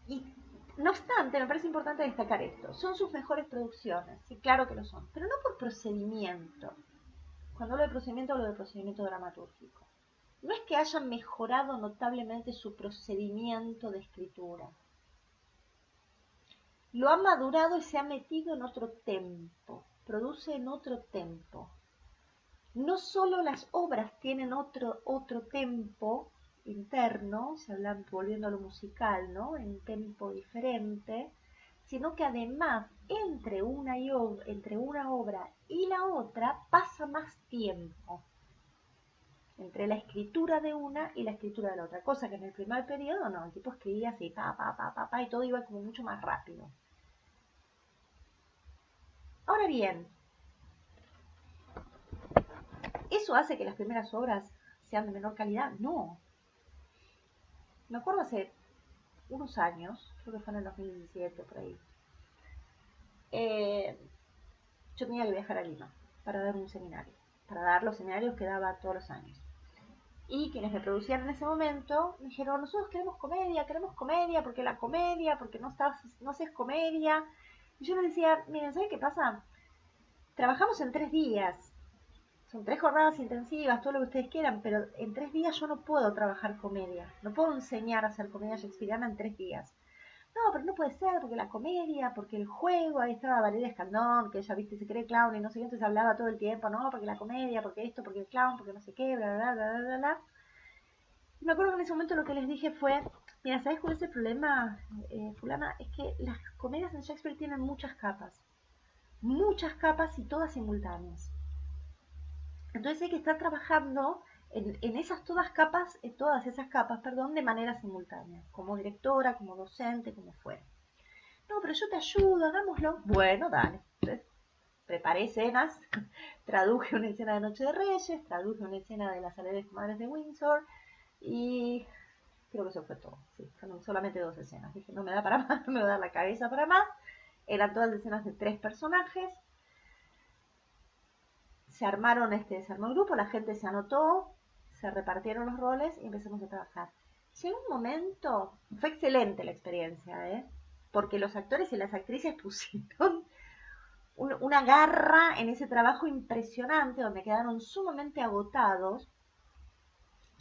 Y no obstante, me parece importante destacar esto. Son sus mejores producciones, sí, claro que lo son, pero no por procedimiento. Cuando hablo de procedimiento, hablo de procedimiento dramatúrgico. No es que hayan mejorado notablemente su procedimiento de escritura. Lo ha madurado y se ha metido en otro tempo, produce en otro tempo. No solo las obras tienen otro tempo interno, se habla volviendo a lo musical, ¿no? En tempo diferente, sino que además entre una obra y la otra pasa más tiempo entre la escritura de una y la escritura de la otra, cosa que en el primer periodo no, el tipo escribía así, y todo iba como mucho más rápido. Ahora bien, ¿eso hace que las primeras obras sean de menor calidad? No. Me acuerdo hace unos años, creo que fue en el 2017 por ahí, yo tenía que viajar a Lima para dar un seminario, para dar los seminarios que daba todos los años. Y quienes me producían en ese momento me dijeron, nosotros queremos comedia, porque la comedia, porque no haces comedia. Y yo les decía, miren, ¿saben qué pasa? Trabajamos en 3 días, son 3 jornadas intensivas, todo lo que ustedes quieran, pero en 3 días yo no puedo trabajar comedia, no puedo enseñar a hacer comedia shakespeariana en 3 días. no, pero no puede ser, porque la comedia, porque el juego, ahí estaba Valeria Escandón, que ella, viste, se cree clown y no sé qué, entonces hablaba todo el tiempo, no, porque la comedia, porque esto, porque el clown, porque no sé qué, bla, bla, bla, bla, bla, bla. Y me acuerdo que en ese momento lo que les dije fue, mira, ¿sabes cuál es el problema, fulana? Es que las comedias en Shakespeare tienen muchas capas y todas simultáneas. Entonces hay que estar trabajando en esas todas esas capas, perdón, de manera simultánea, como directora, como docente, como fuera. No, pero yo te ayudo, hagámoslo. Bueno, dale. Entonces, preparé escenas, traduje una escena de Noche de Reyes, traduje una escena de Las Alegres Madres de Windsor y creo que eso fue todo. Sí, fueron solamente 2 escenas. Dije, no me da para más, no me va a dar la cabeza para más. Eran todas escenas de 3 personajes. Se armó el grupo, la gente se anotó, se repartieron los roles y empezamos a trabajar. Llegó un momento, fue excelente la experiencia, porque los actores y las actrices pusieron una garra en ese trabajo impresionante, donde quedaron sumamente agotados.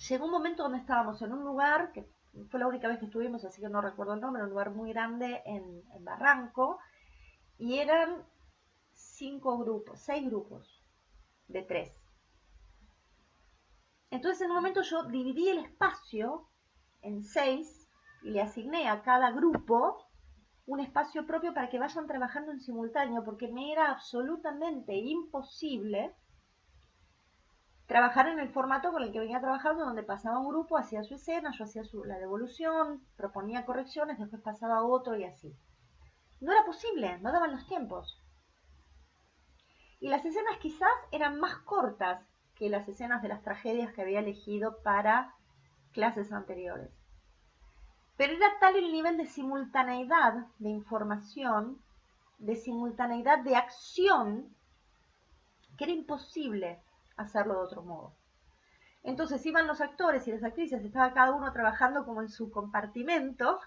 Llegó un momento donde estábamos en un lugar, que fue la única vez que estuvimos, así que no recuerdo el nombre, un lugar muy grande en Barranco, y eran 6 grupos de 3. Entonces en un momento yo dividí el espacio en 6 y le asigné a cada grupo un espacio propio para que vayan trabajando en simultáneo, porque me era absolutamente imposible trabajar en el formato con el que venía trabajando, donde pasaba un grupo, hacía su escena, yo hacía la devolución, proponía correcciones, después pasaba otro y así. No era posible, no daban los tiempos. Y las escenas quizás eran más cortas que las escenas de las tragedias que había elegido para clases anteriores. Pero era tal el nivel de simultaneidad de información, de simultaneidad de acción, que era imposible hacerlo de otro modo. Entonces iban los actores y las actrices, estaba cada uno trabajando como en su compartimento,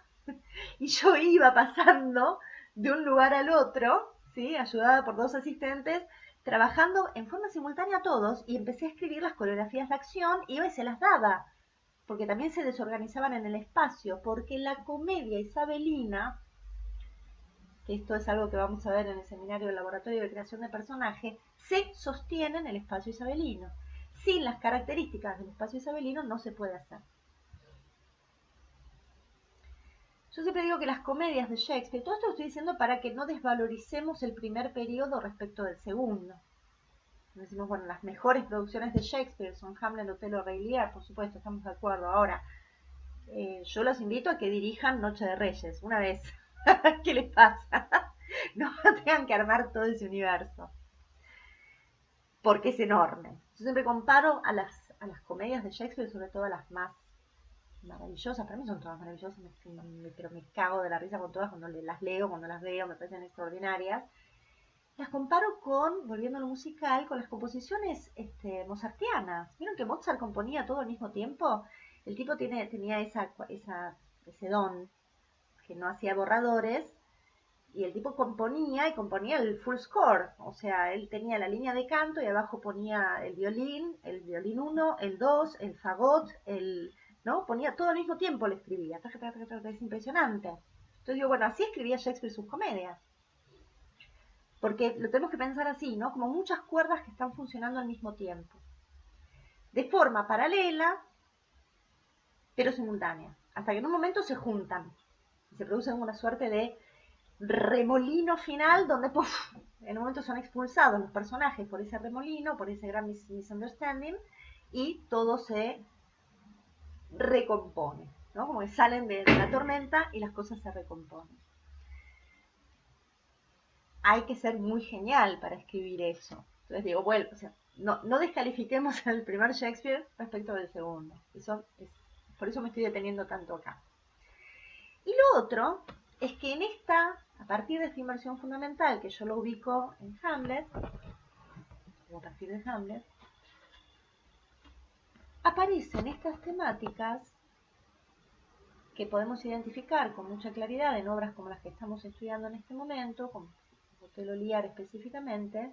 y yo iba pasando de un lugar al otro, ¿sí? Ayudada por 2 asistentes, trabajando en forma simultánea todos, y empecé a escribir las coreografías de acción, iba y se las daba, porque también se desorganizaban en el espacio, porque la comedia isabelina, que esto es algo que vamos a ver en el seminario del laboratorio de creación de personaje, se sostiene en el espacio isabelino. Sin las características del espacio isabelino no se puede hacer. Yo siempre digo que las comedias de Shakespeare, todo esto lo estoy diciendo para que no desvaloricemos el primer periodo respecto del segundo. Decimos, bueno, las mejores producciones de Shakespeare son Hamlet, Otelo, Rey Lear, por supuesto, estamos de acuerdo. Ahora, yo los invito a que dirijan Noche de Reyes, una vez. ¿Qué les pasa? No tengan que armar todo ese universo, porque es enorme. Yo siempre comparo a las comedias de Shakespeare, sobre todo a las más maravillosas, para mí son todas maravillosas, pero me cago de la risa con todas cuando las leo, cuando las veo, me parecen extraordinarias. Las comparo con, volviendo a lo musical, con las composiciones mozartianas. ¿Vieron que Mozart componía todo al mismo tiempo? El tipo tenía ese don, que no hacía borradores, y el tipo componía y componía el full score, o sea, él tenía la línea de canto y abajo ponía el violín 1, el 2, el fagot, ¿no? Ponía todo al mismo tiempo, le escribía, es impresionante. Entonces digo, bueno, así escribía Shakespeare sus comedias, porque lo tenemos que pensar así, ¿no? Como muchas cuerdas que están funcionando al mismo tiempo, de forma paralela, pero simultánea, hasta que en un momento se juntan y se produce una suerte de remolino final donde ¡puf!, en un momento son expulsados los personajes por ese remolino, por ese gran misunderstanding, y todo se recompone, ¿no? Como que salen de la tormenta y las cosas se recomponen. Hay que ser muy genial para escribir eso. Entonces digo, bueno, o sea, no descalifiquemos el primer Shakespeare respecto del segundo. Por eso me estoy deteniendo tanto acá. Y lo otro es que a partir de esta inversión fundamental, que yo lo ubico en Hamlet, o a partir de Hamlet, aparecen estas temáticas que podemos identificar con mucha claridad en obras como las que estamos estudiando en este momento, como Otelo Lear específicamente,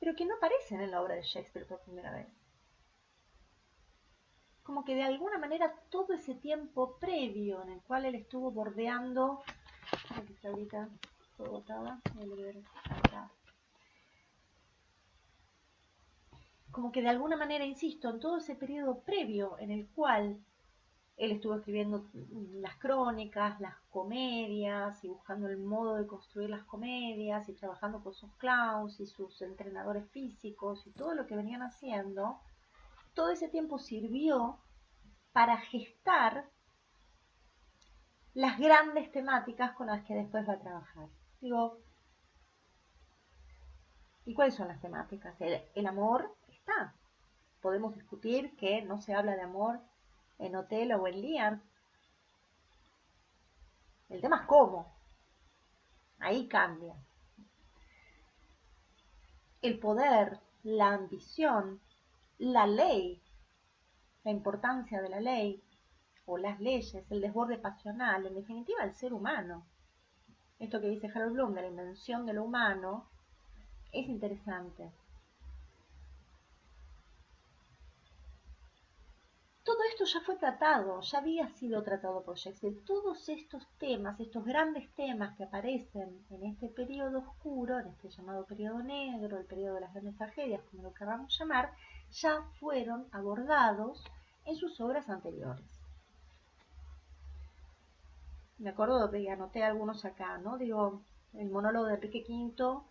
pero que no aparecen en la obra de Shakespeare por primera vez. como que de alguna manera todo ese tiempo previo en el cual él estuvo bordeando, aquí está ahorita todo botada, acá. Como que de alguna manera, insisto, en todo ese periodo previo en el cual él estuvo escribiendo las crónicas, las comedias y buscando el modo de construir las comedias y trabajando con sus clowns y sus entrenadores físicos y todo lo que venían haciendo, todo ese tiempo sirvió para gestar las grandes temáticas con las que después va a trabajar. Digo, ¿y cuáles son las temáticas? El amor está. Podemos discutir que no se habla de amor en Otelo o en Lear. El tema es cómo. Ahí cambia. El poder, la ambición, la ley, la importancia de la ley o las leyes, el desborde pasional, en definitiva el ser humano. Esto que dice Harold Bloom de la invención de lo humano es interesante. Todo esto ya fue tratado, ya había sido tratado por Shakespeare. Todos estos temas, estos grandes temas que aparecen en este periodo oscuro, en este llamado periodo negro, el periodo de las grandes tragedias, como lo queramos llamar, ya fueron abordados en sus obras anteriores. Me acuerdo de que anoté algunos acá, ¿no? Digo, el monólogo de Enrique V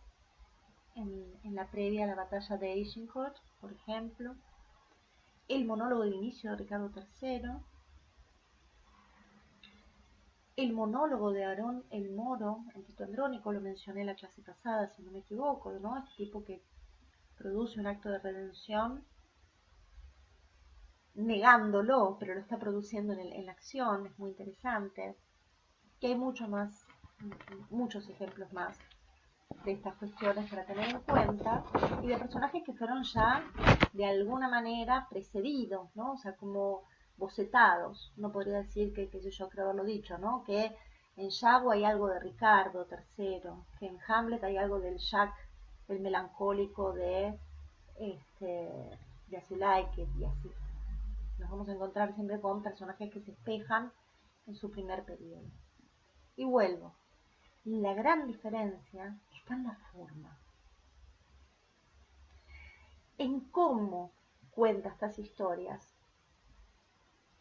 en la previa a la batalla de Agincourt, por ejemplo. El monólogo de inicio de Ricardo III, el monólogo de Aarón el Moro en Tito Andrónico, lo mencioné en la clase pasada, si no me equivoco, ¿no? Este tipo que produce un acto de redención negándolo, pero lo está produciendo en la acción, es muy interesante. Y hay muchos ejemplos más de estas cuestiones para tener en cuenta y de personajes que fueron ya de alguna manera precedidos, ¿no? O sea, como bocetados. No podría decir que yo creo haberlo dicho, ¿no? Que en Yago hay algo de Ricardo III, que en Hamlet hay algo del Jack, el melancólico de As You Like It, y así. Nos vamos a encontrar siempre con personajes que se espejan en su primer periodo. Y vuelvo. La gran diferencia está en la forma, en cómo cuenta estas historias,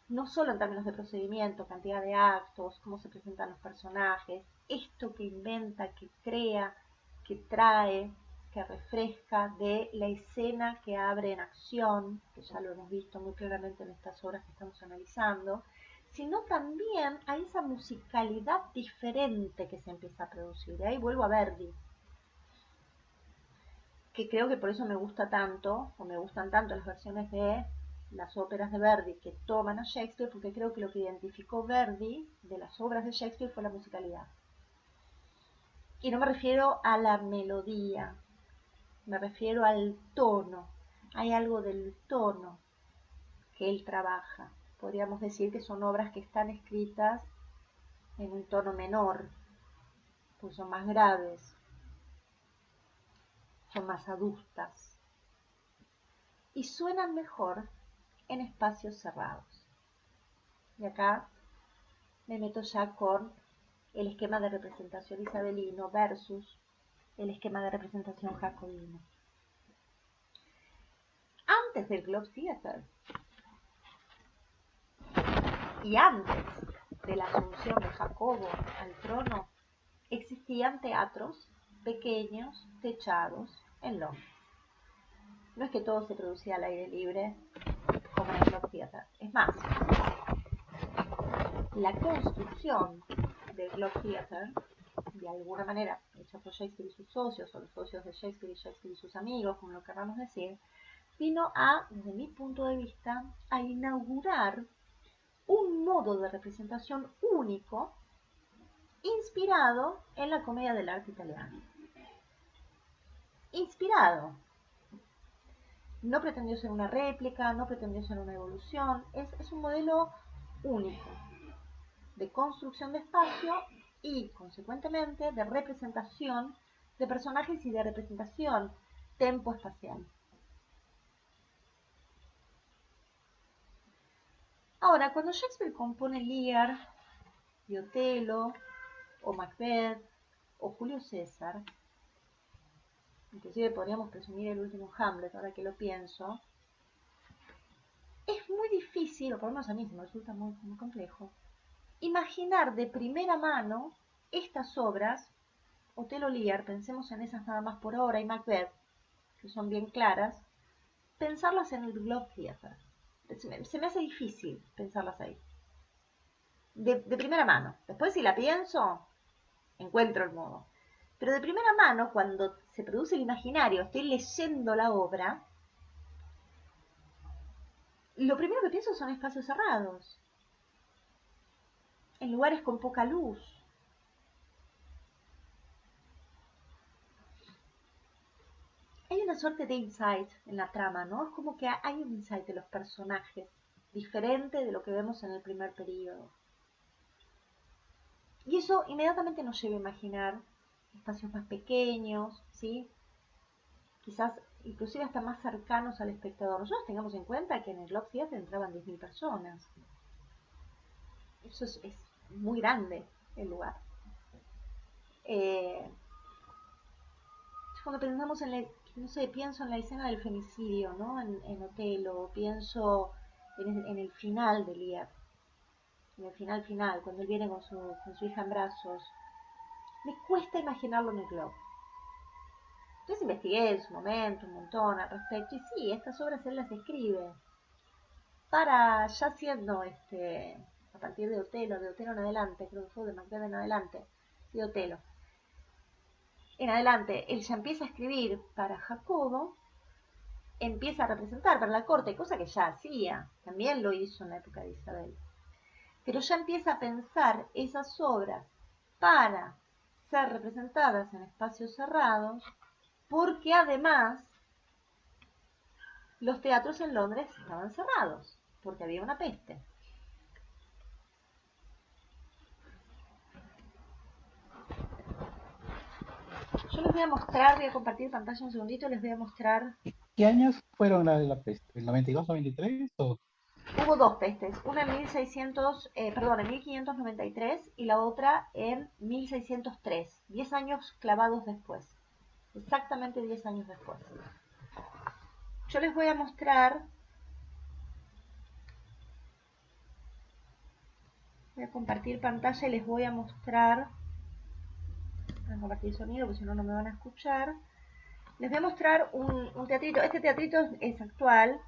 no solo en términos de procedimiento, cantidad de actos, cómo se presentan los personajes, esto que inventa, que crea, que trae, que refresca de la escena que abre en acción, que ya lo hemos visto muy claramente en estas obras que estamos analizando, sino también a esa musicalidad diferente que se empieza a producir. Y ahí vuelvo a Verdi, que creo que por eso me gusta tanto, o me gustan tanto las versiones de las óperas de Verdi que toman a Shakespeare, porque creo que lo que identificó Verdi de las obras de Shakespeare fue la musicalidad. Y no me refiero a la melodía, me refiero al tono. Hay algo del tono que él trabaja. Podríamos decir que son obras que están escritas en un tono menor, pues son más graves, son más adustas y suenan mejor en espacios cerrados. Y acá me meto ya con el esquema de representación isabelino versus el esquema de representación jacobino. Antes del Globe Theatre y antes de la asunción de Jacobo al trono, existían teatros pequeños, techados, en Londres. No es que todo se producía al aire libre como en el Globe Theatre. Es más, la construcción del Globe Theatre, de alguna manera hecha por Shakespeare y sus socios, o los socios de Shakespeare y sus amigos, como lo queramos decir, vino a, desde mi punto de vista, a inaugurar un modo de representación único inspirado en la comedia dell'arte italiana. Inspirado. No pretendió ser una réplica, no pretendió ser una evolución, es un modelo único de construcción de espacio y, consecuentemente, de representación de personajes y de representación tempo-espacial. Ahora, cuando Shakespeare compone Lear y Otelo, o Macbeth, o Julio César, inclusive podríamos presumir el último Hamlet, ahora que lo pienso, es muy difícil, o por lo menos a mí se me resulta muy complejo, imaginar de primera mano estas obras, Otelo, Lear, pensemos en esas nada más por ahora, y Macbeth, que son bien claras, pensarlas en el Globe Theatre. Se me hace difícil pensarlas ahí. De primera mano. Después si la pienso, encuentro el modo. Pero de primera mano, cuando se produce el imaginario, estoy leyendo la obra, lo primero que pienso son espacios cerrados, en lugares con poca luz. Hay una suerte de insight en la trama, ¿no? Es como que hay un insight de los personajes, diferente de lo que vemos en el primer periodo. Y eso inmediatamente nos lleva a imaginar espacios más pequeños, ¿sí? Quizás inclusive hasta más cercanos al espectador. Nosotros tengamos en cuenta que en el Globe Theatre entraban 10.000 personas. Eso es muy grande el lugar. Cuando pensamos en no sé, pienso en la escena del femicidio, ¿no? En Otelo, pienso en el final de Lear, en el final, cuando él viene con su hija en brazos. Me cuesta imaginarlo en el Globe. Entonces investigué en su momento un montón al respecto, y sí, estas obras él las escribe para, ya siendo a partir de Otelo en adelante, creo que fue de Macbeth en adelante, de Otelo en adelante, él ya empieza a escribir para Jacobo, empieza a representar para la corte, cosa que ya hacía, también lo hizo en la época de Isabel, pero ya empieza a pensar esas obras para ser representadas en espacios cerrados, porque además los teatros en Londres estaban cerrados, porque había una peste. Yo les voy a mostrar, voy a compartir pantalla un segundito, les voy a mostrar. ¿Qué años fueron la de la peste? ¿El 92 o 93? ¿O? Hubo dos pestes, una en 1593 y la otra en 1603, 10 años clavados después, exactamente 10 años después. Yo les voy a mostrar, voy a compartir pantalla y les voy a mostrar, voy a compartir sonido porque si no, no me van a escuchar. Les voy a mostrar un teatrito, este teatrito es actual,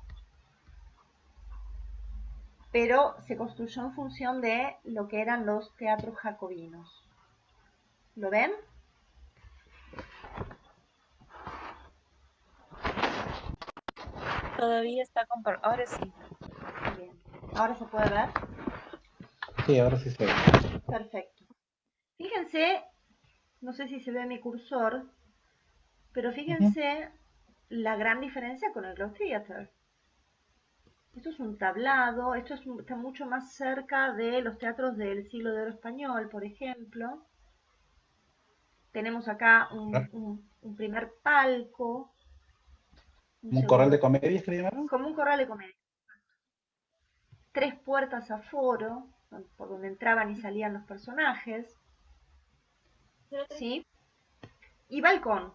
pero se construyó en función de lo que eran los teatros jacobinos. ¿Lo ven? Todavía está comparado. Ahora sí. Bien. ¿Ahora se puede ver? Sí, ahora sí se ve. Perfecto. Fíjense, no sé si se ve mi cursor, pero fíjense la gran diferencia con el Globe Theatre. Esto es un tablado, está mucho más cerca de los teatros del siglo de oro español, por ejemplo. Tenemos acá un primer palco, ¿Un corral de comedias que le llamaron? como un corral de comedia. 3 puertas a foro, por donde entraban y salían los personajes, ¿sí? Y balcón,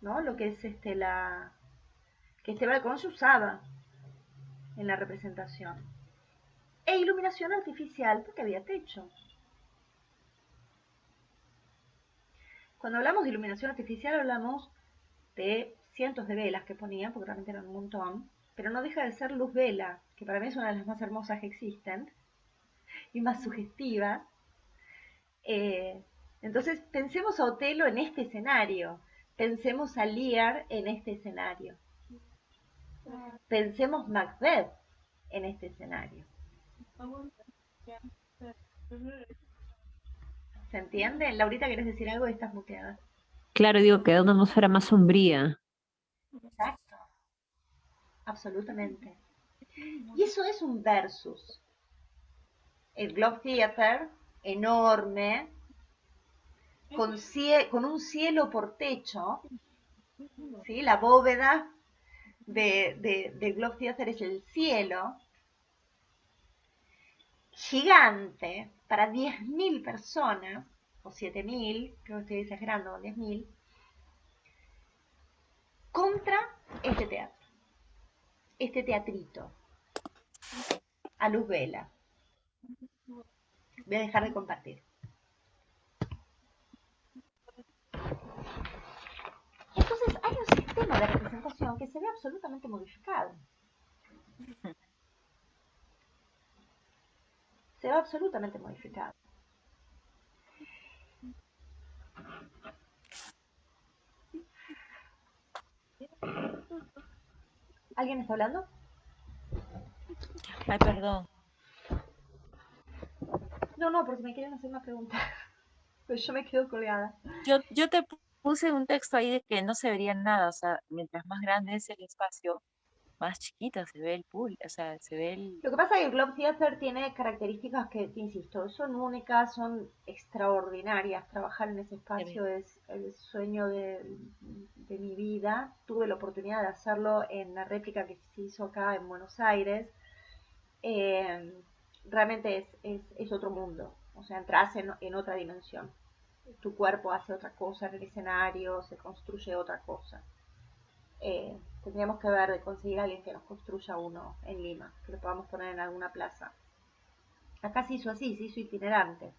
¿no? Lo que es que este balcón se usaba en la representación. E iluminación artificial, porque había techo. Cuando hablamos de iluminación artificial hablamos de cientos de velas que ponían, porque realmente eran un montón, pero no deja de ser luz vela, que para mí es una de las más hermosas que existen y más sugestivas. Entonces pensemos a Otelo en este escenario, pensemos a Lear en este escenario, pensemos Macbeth en este escenario. ¿Se entiende? Laurita, ¿querés decir algo? Estás muteada. Claro, digo que da una atmósfera más sombría. Exacto. Absolutamente. Y eso es un versus. El Globe Theatre, enorme, con un cielo por techo, ¿sí? La bóveda del Globe Theatre es el cielo, gigante para 10.000 personas, o 7.000, creo que estoy exagerando, 10.000, contra este teatro, este teatrito, a luz vela. Voy a dejar de compartir. Entonces hay un sistema de representación que se ve absolutamente modificado. Se ve absolutamente modificado. ¿Alguien está hablando? Ay, perdón. No, porque me quieren hacer una pregunta. Pues yo me quedo colgada. Yo te puse un texto ahí de que no se vería nada, o sea, mientras más grande es el espacio, más chiquita se ve el pool, o sea, se ve el... Lo que pasa es que el Globe Theater tiene características que, insisto, son únicas, son extraordinarias. Trabajar en ese espacio es el sueño de mi vida. Tuve la oportunidad de hacerlo en la réplica que se hizo acá en Buenos Aires. Realmente es otro mundo. O sea, entras en otra dimensión. Tu cuerpo hace otra cosa en el escenario, se construye otra cosa. Tendríamos que ver de conseguir a alguien que nos construya uno en Lima, que lo podamos poner en alguna plaza. Acá se hizo así, se hizo itinerante.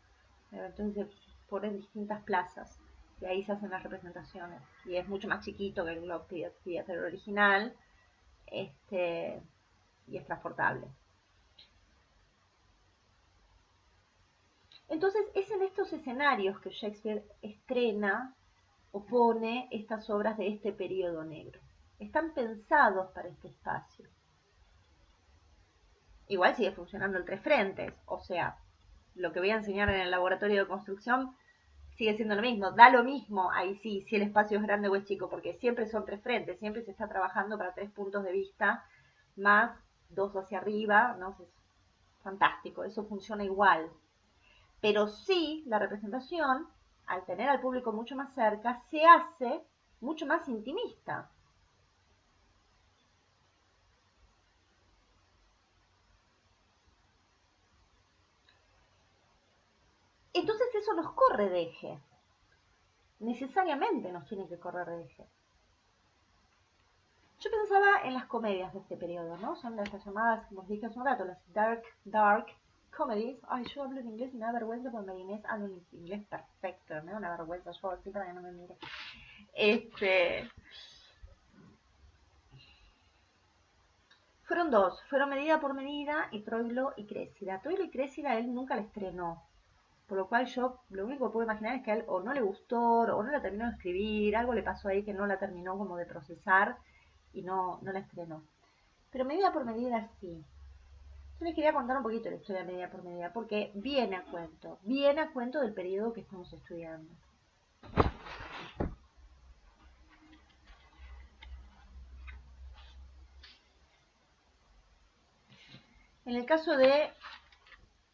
Entonces se pone en distintas plazas y ahí se hacen las representaciones. Y es mucho más chiquito que el Globe Theater original, y es transportable. Entonces es en estos escenarios que Shakespeare estrena o pone estas obras de este periodo negro. Están pensados para este espacio. Igual sigue funcionando el tres frentes, o sea, lo que voy a enseñar en el laboratorio de construcción sigue siendo lo mismo, da lo mismo ahí sí, si el espacio es grande o es chico, porque siempre son tres frentes, siempre se está trabajando para 3 puntos de vista, más 2 hacia arriba, ¿no? Es fantástico, eso funciona igual. Pero sí, la representación, al tener al público mucho más cerca, se hace mucho más intimista. Entonces eso nos corre de eje. Necesariamente nos tiene que correr de eje. Yo pensaba en las comedias de este periodo, ¿no? Son las llamadas, como os dije hace un rato, las dark comedies. Ay, yo hablo en inglés y me da vergüenza porque María Inés habla en inglés perfecto, me da una vergüenza yo aquí para que no me mire. Fueron dos, fueron Medida por Medida y Troilo y Crécida. Troilo y Crécida él nunca la estrenó, por lo cual yo lo único que puedo imaginar es que a él o no le gustó o no la terminó de escribir, algo le pasó ahí que no la terminó como de procesar y no la estrenó. Pero Medida por Medida sí. Yo les quería contar un poquito la historia de Medida por Medida porque viene a cuento del periodo que estamos estudiando. En el caso de...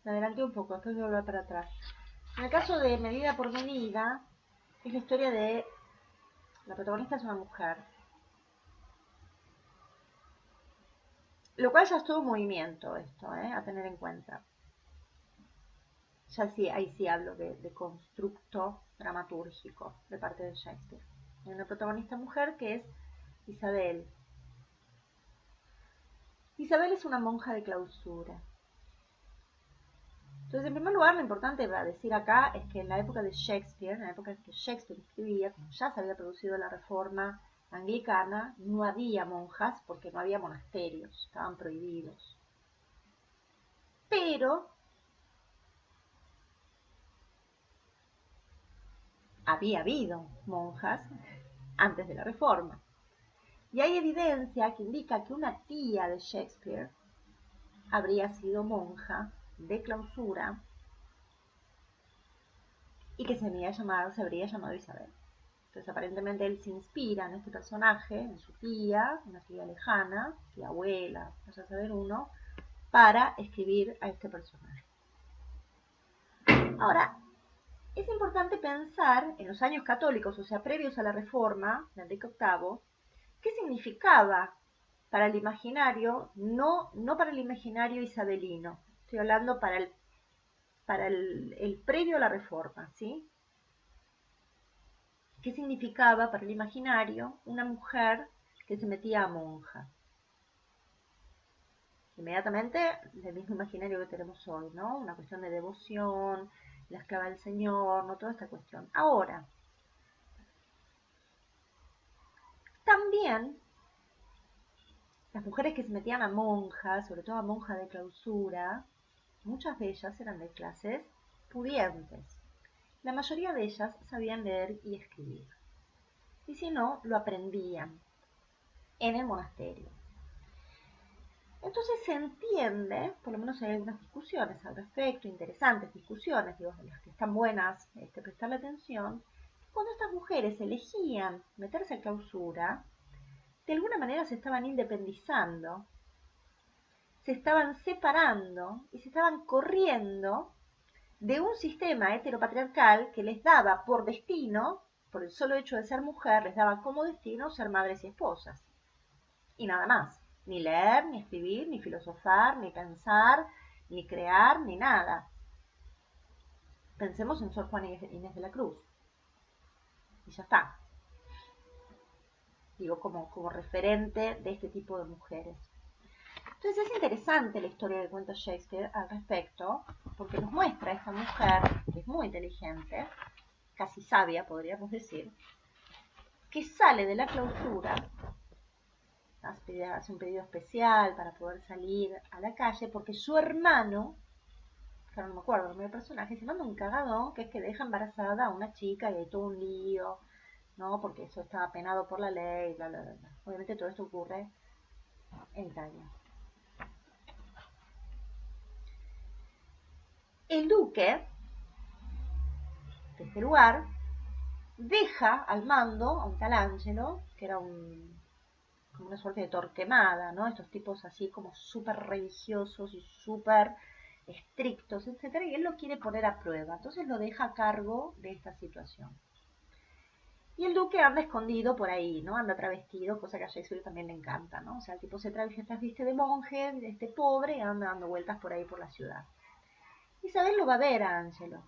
Me adelanté un poco, después voy a volver para atrás. En el caso de Medida por Medida, es la historia de... La protagonista es una mujer. Lo cual ya es todo un movimiento esto, a tener en cuenta. Ya sí, ahí sí hablo de constructo dramatúrgico de parte de Shakespeare. Hay una protagonista mujer que es Isabel. Isabel es una monja de clausura. Entonces, en primer lugar, lo importante para decir acá es que en la época de Shakespeare, en la época en que Shakespeare escribía, como ya se había producido la reforma anglicana, no había monjas porque no había monasterios, estaban prohibidos. Pero había habido monjas antes de la reforma. Y hay evidencia que indica que una tía de Shakespeare habría sido monja de clausura y que se habría llamado Isabel. Entonces aparentemente él se inspira en este personaje, en su tía, una tía lejana, tía abuela, vaya a saber uno, para escribir a este personaje. Ahora, es importante pensar en los años católicos, o sea, previos a la reforma de Enrique VIII, qué significaba para el imaginario, no para el imaginario isabelino, Estoy hablando para el previo a la reforma, ¿sí? ¿Qué significaba para el imaginario una mujer que se metía a monja? Inmediatamente, el mismo imaginario que tenemos hoy, ¿no? Una cuestión de devoción, la esclava del Señor, ¿no? Toda esta cuestión. Ahora, también las mujeres que se metían a monjas, sobre todo a monjas de clausura, muchas de ellas eran de clases pudientes. La mayoría de ellas sabían leer y escribir. Y si no, lo aprendían en el monasterio. Entonces se entiende, por lo menos hay algunas discusiones al respecto, interesantes discusiones, digo, de las que están buenas prestarle atención, cuando estas mujeres elegían meterse a clausura, de alguna manera se estaban independizando, se estaban separando y se estaban corriendo de un sistema heteropatriarcal que les daba por destino, por el solo hecho de ser mujer, les daba como destino ser madres y esposas. Y nada más. Ni leer, ni escribir, ni filosofar, ni pensar, ni crear, ni nada. Pensemos en Sor Juana Inés de la Cruz. Y ya está. Digo, como referente de este tipo de mujeres. Entonces es interesante la historia que cuenta Shakespeare al respecto, porque nos muestra a esta mujer, que es muy inteligente, casi sabia, podríamos decir, que sale de la clausura, hace un pedido especial para poder salir a la calle, porque su hermano, que ahora no me acuerdo el nombre del personaje, se manda un cagadón, que es que deja embarazada a una chica y hay todo un lío, ¿no? Porque eso estaba penado por la ley, bla, bla, bla, bla. Obviamente todo esto ocurre en Italia. El duque de este lugar deja al mando a un tal Angelo, que era como una suerte de Torquemada, ¿no? Estos tipos así como súper religiosos y súper estrictos, etcétera, y él lo quiere poner a prueba, entonces lo deja a cargo de esta situación. Y el duque anda escondido por ahí, ¿no? Anda travestido, cosa que a Shakespeare también le encanta, ¿no? O sea, el tipo se viste de monje, de este pobre, y anda dando vueltas por ahí por la ciudad. Isabel lo va a ver a Angelo.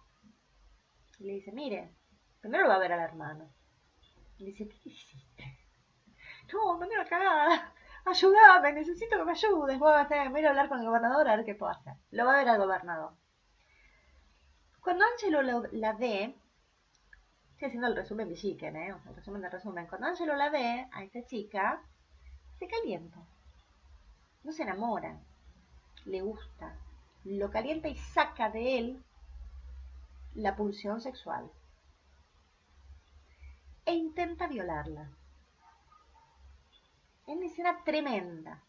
Y le dice, mire, primero lo va a ver al hermano. Y le dice, ¿qué hiciste? No, mandé una cagada. Ayúdame, necesito que me ayudes. Voy a ir a hablar con el gobernador a ver qué puedo hacer. Lo va a ver al gobernador. Cuando Angelo la ve, estoy haciendo el resumen Villiquen, o sea, el resumen del resumen. Cuando Angelo la ve a esta chica, se calienta. No se enamora. Le gusta. Lo calienta y saca de él la pulsión sexual. E intenta violarla. Es una escena tremenda,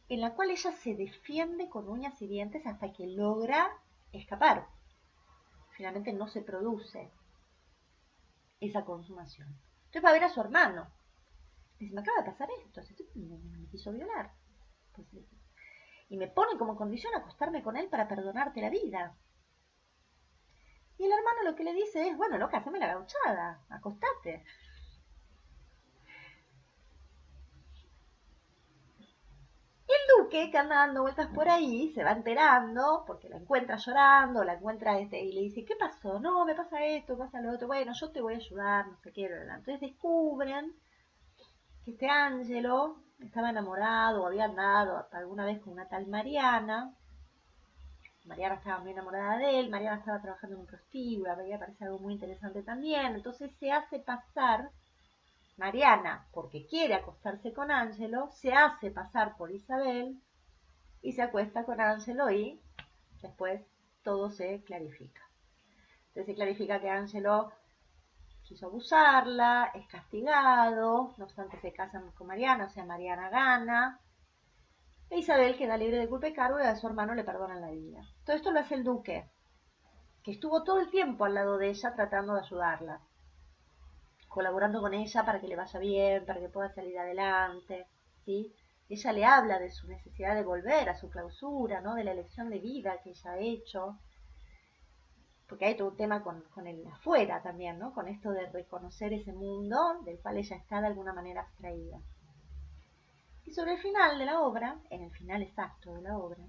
en la cual ella se defiende con uñas y dientes hasta que logra escapar. Finalmente no se produce esa consumación. Entonces va a ver a su hermano. Dice, me acaba de pasar esto, me quiso violar. Entonces, y me pone como condición acostarme con él para perdonarte la vida. Y el hermano lo que le dice es, bueno, loca, haceme la gauchada, acostate. El duque, que anda dando vueltas por ahí, se va enterando, porque la encuentra llorando, la encuentra y le dice, ¿qué pasó? No, me pasa esto, pasa lo otro, bueno, yo te voy a ayudar, no sé qué, ¿verdad? Entonces descubren que este Angelo estaba enamorado, o había andado alguna vez con una tal Mariana. Mariana estaba muy enamorada de él, Mariana estaba trabajando en un prostíbulo, a mí me parece algo muy interesante también, entonces se hace pasar Mariana, porque quiere acostarse con Angelo, se hace pasar por Isabel y se acuesta con Angelo y después todo se clarifica. Entonces se clarifica que Angelo quiso abusarla, es castigado, no obstante se casan con Mariana, o sea, Mariana gana, e Isabel queda libre de culpa y cargo y a su hermano le perdonan la vida. Todo esto lo hace el duque, que estuvo todo el tiempo al lado de ella tratando de ayudarla, colaborando con ella para que le vaya bien, para que pueda salir adelante, ¿sí? Ella le habla de su necesidad de volver a su clausura, ¿no? De la elección de vida que ella ha hecho, porque hay todo un tema con el afuera también, ¿no? Con esto de reconocer ese mundo del cual ella está de alguna manera abstraída. Y sobre el final de la obra, en el final exacto de la obra,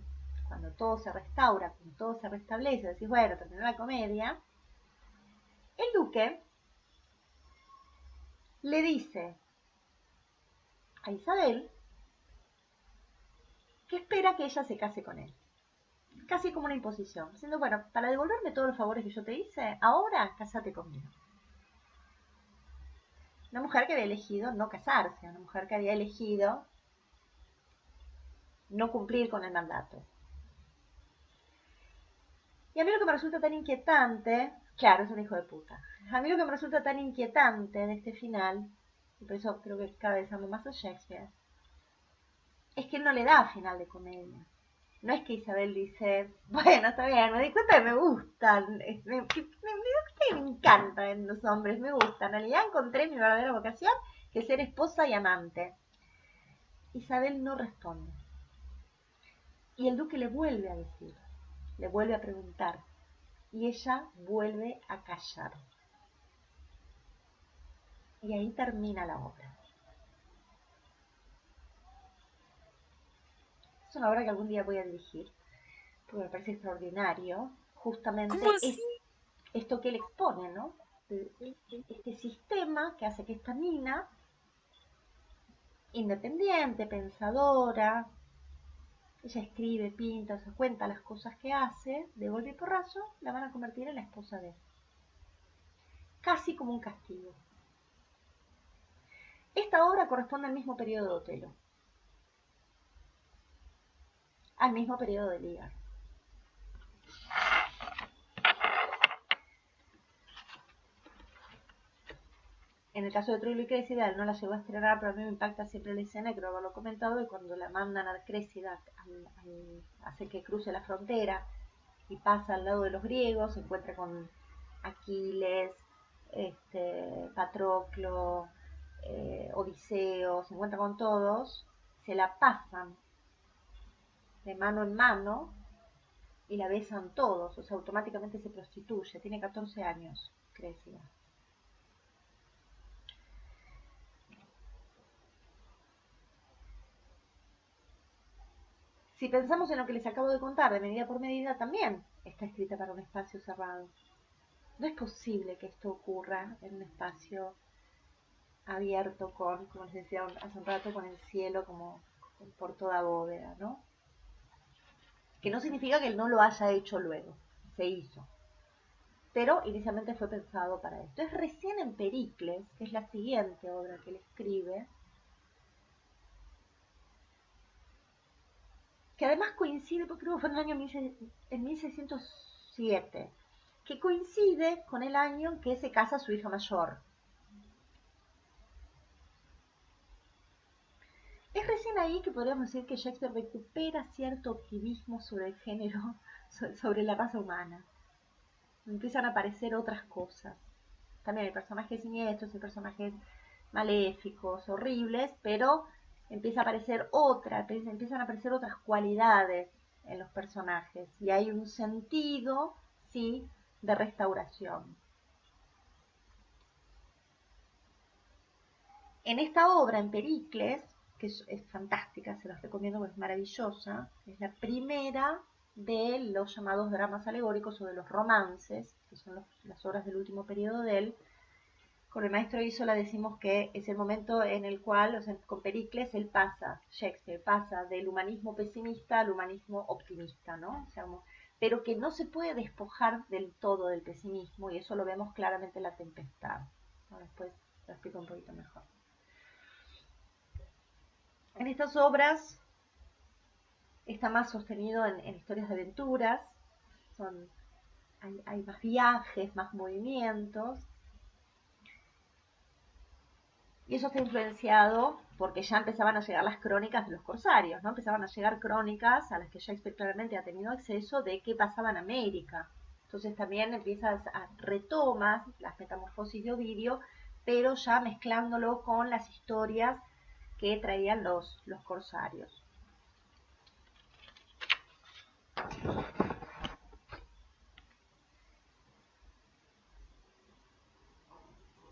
cuando todo se restaura, cuando todo se restablece, decís, bueno, terminó la comedia, el duque le dice a Isabel que espera que ella se case con él. Casi como una imposición, diciendo, bueno, para devolverme todos los favores que yo te hice, ahora cásate conmigo. Una mujer que había elegido no casarse, una mujer que había elegido no cumplir con el mandato. Y a mí lo que me resulta tan inquietante, claro, es un hijo de puta, a mí lo que me resulta tan inquietante de este final, y por eso creo que cada vez amo más a Shakespeare, es que él no le da final de comedia. No es que Isabel dice, bueno, está bien, me di cuenta que me gustan, me encantan los hombres, me gustan. En realidad encontré mi verdadera vocación, que es ser esposa y amante. Isabel no responde. Y el duque le vuelve a decir, le vuelve a preguntar, y ella vuelve a callar. Y ahí termina la obra. Es una obra que algún día voy a dirigir, porque me parece extraordinario, justamente ¿Cómo así? esto que él expone, ¿no? Este sistema que hace que esta mina, independiente, pensadora, ella escribe, pinta, se cuenta las cosas que hace, de golpe y porrazo, la van a convertir en la esposa de él. Casi como un castigo. Esta obra corresponde al mismo periodo de Otelo, al mismo periodo de Lear. En el caso de Troilo y Créssida, él no la llegó a estrenar, pero a mí me impacta siempre la escena, creo haberlo comentado, de cuando la mandan a Créssida, hace que cruce la frontera y pasa al lado de los griegos, se encuentra con Aquiles, Patroclo, Odiseo, se encuentra con todos, se la pasan de mano en mano y la besan todos, o sea, automáticamente se prostituye, tiene 14 años, Créssida. Si pensamos en lo que les acabo de contar, de medida por medida, también está escrita para un espacio cerrado. No es posible que esto ocurra en un espacio abierto con, como les decía hace un rato, con el cielo como por toda bóveda, ¿no? Que no significa que él no lo haya hecho luego, se hizo. Pero inicialmente fue pensado para esto. Es recién en Pericles, que es la siguiente obra que él escribe, que además coincide, porque creo que fue en el año 1607, que coincide con el año en que se casa su hija mayor. Es recién ahí que podríamos decir que Shakespeare recupera cierto optimismo sobre el género, sobre la raza humana. Empiezan a aparecer otras cosas. También hay personajes siniestros, hay personajes maléficos, horribles, pero empiezan a aparecer otras cualidades en los personajes y hay un sentido, sí, de restauración. En esta obra, en Pericles, que es fantástica, se los recomiendo porque es maravillosa, es la primera de los llamados dramas alegóricos o de los romances, que son las obras del último periodo de él. Con el maestro Isola decimos que es el momento en el cual, o sea, con Pericles, Shakespeare pasa del humanismo pesimista al humanismo optimista, ¿no? O sea, pero que no se puede despojar del todo del pesimismo, y eso lo vemos claramente en La Tempestad. ¿No? Después lo explico un poquito mejor. En estas obras está más sostenido en historias de aventuras, hay más viajes, más movimientos, y eso está influenciado porque ya empezaban a llegar las crónicas de los corsarios, ¿no? Empezaban a llegar crónicas a las que Shakespeare claramente ha tenido acceso de qué pasaba en América. Entonces también retomas las metamorfosis de Ovidio, pero ya mezclándolo con las historias que traían los corsarios.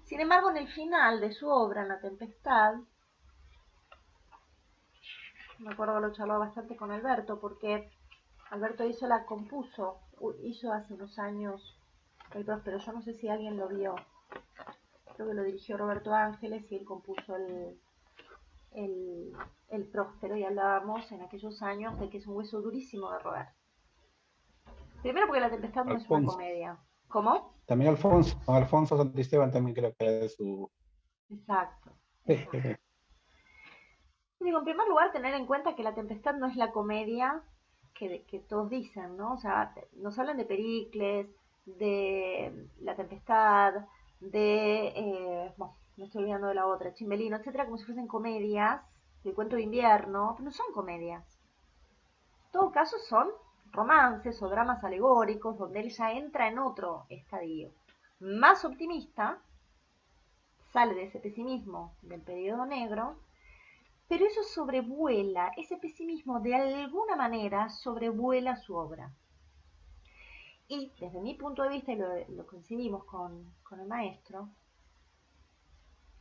Sin embargo, en el final de su obra, en La Tempestad, me acuerdo que lo charlaba bastante con Alberto, porque Alberto Iso la compuso, hizo hace unos años el Próspero. Yo no sé si alguien lo vio. Creo que lo dirigió Roberto Ángeles y él compuso el Próspero, y hablábamos en aquellos años de que es un hueso durísimo de roer. Primero porque La Tempestad no es una Alfonso. comedia. ¿Cómo? También Alfonso Santisteban también creo que era de su... Exacto. Digo, en primer lugar, tener en cuenta que La Tempestad no es la comedia que todos dicen, ¿no? O sea, nos hablan de Pericles, de La Tempestad, bueno, me estoy olvidando de la otra, Chimbelino, etcétera, como si fuesen comedias, El Cuento de Invierno, pero no son comedias. En todo caso son romances o dramas alegóricos donde él ya entra en otro estadio más optimista, sale de ese pesimismo del periodo negro, pero eso sobrevuela, ese pesimismo de alguna manera sobrevuela su obra. Y desde mi punto de vista, y lo coincidimos con el maestro,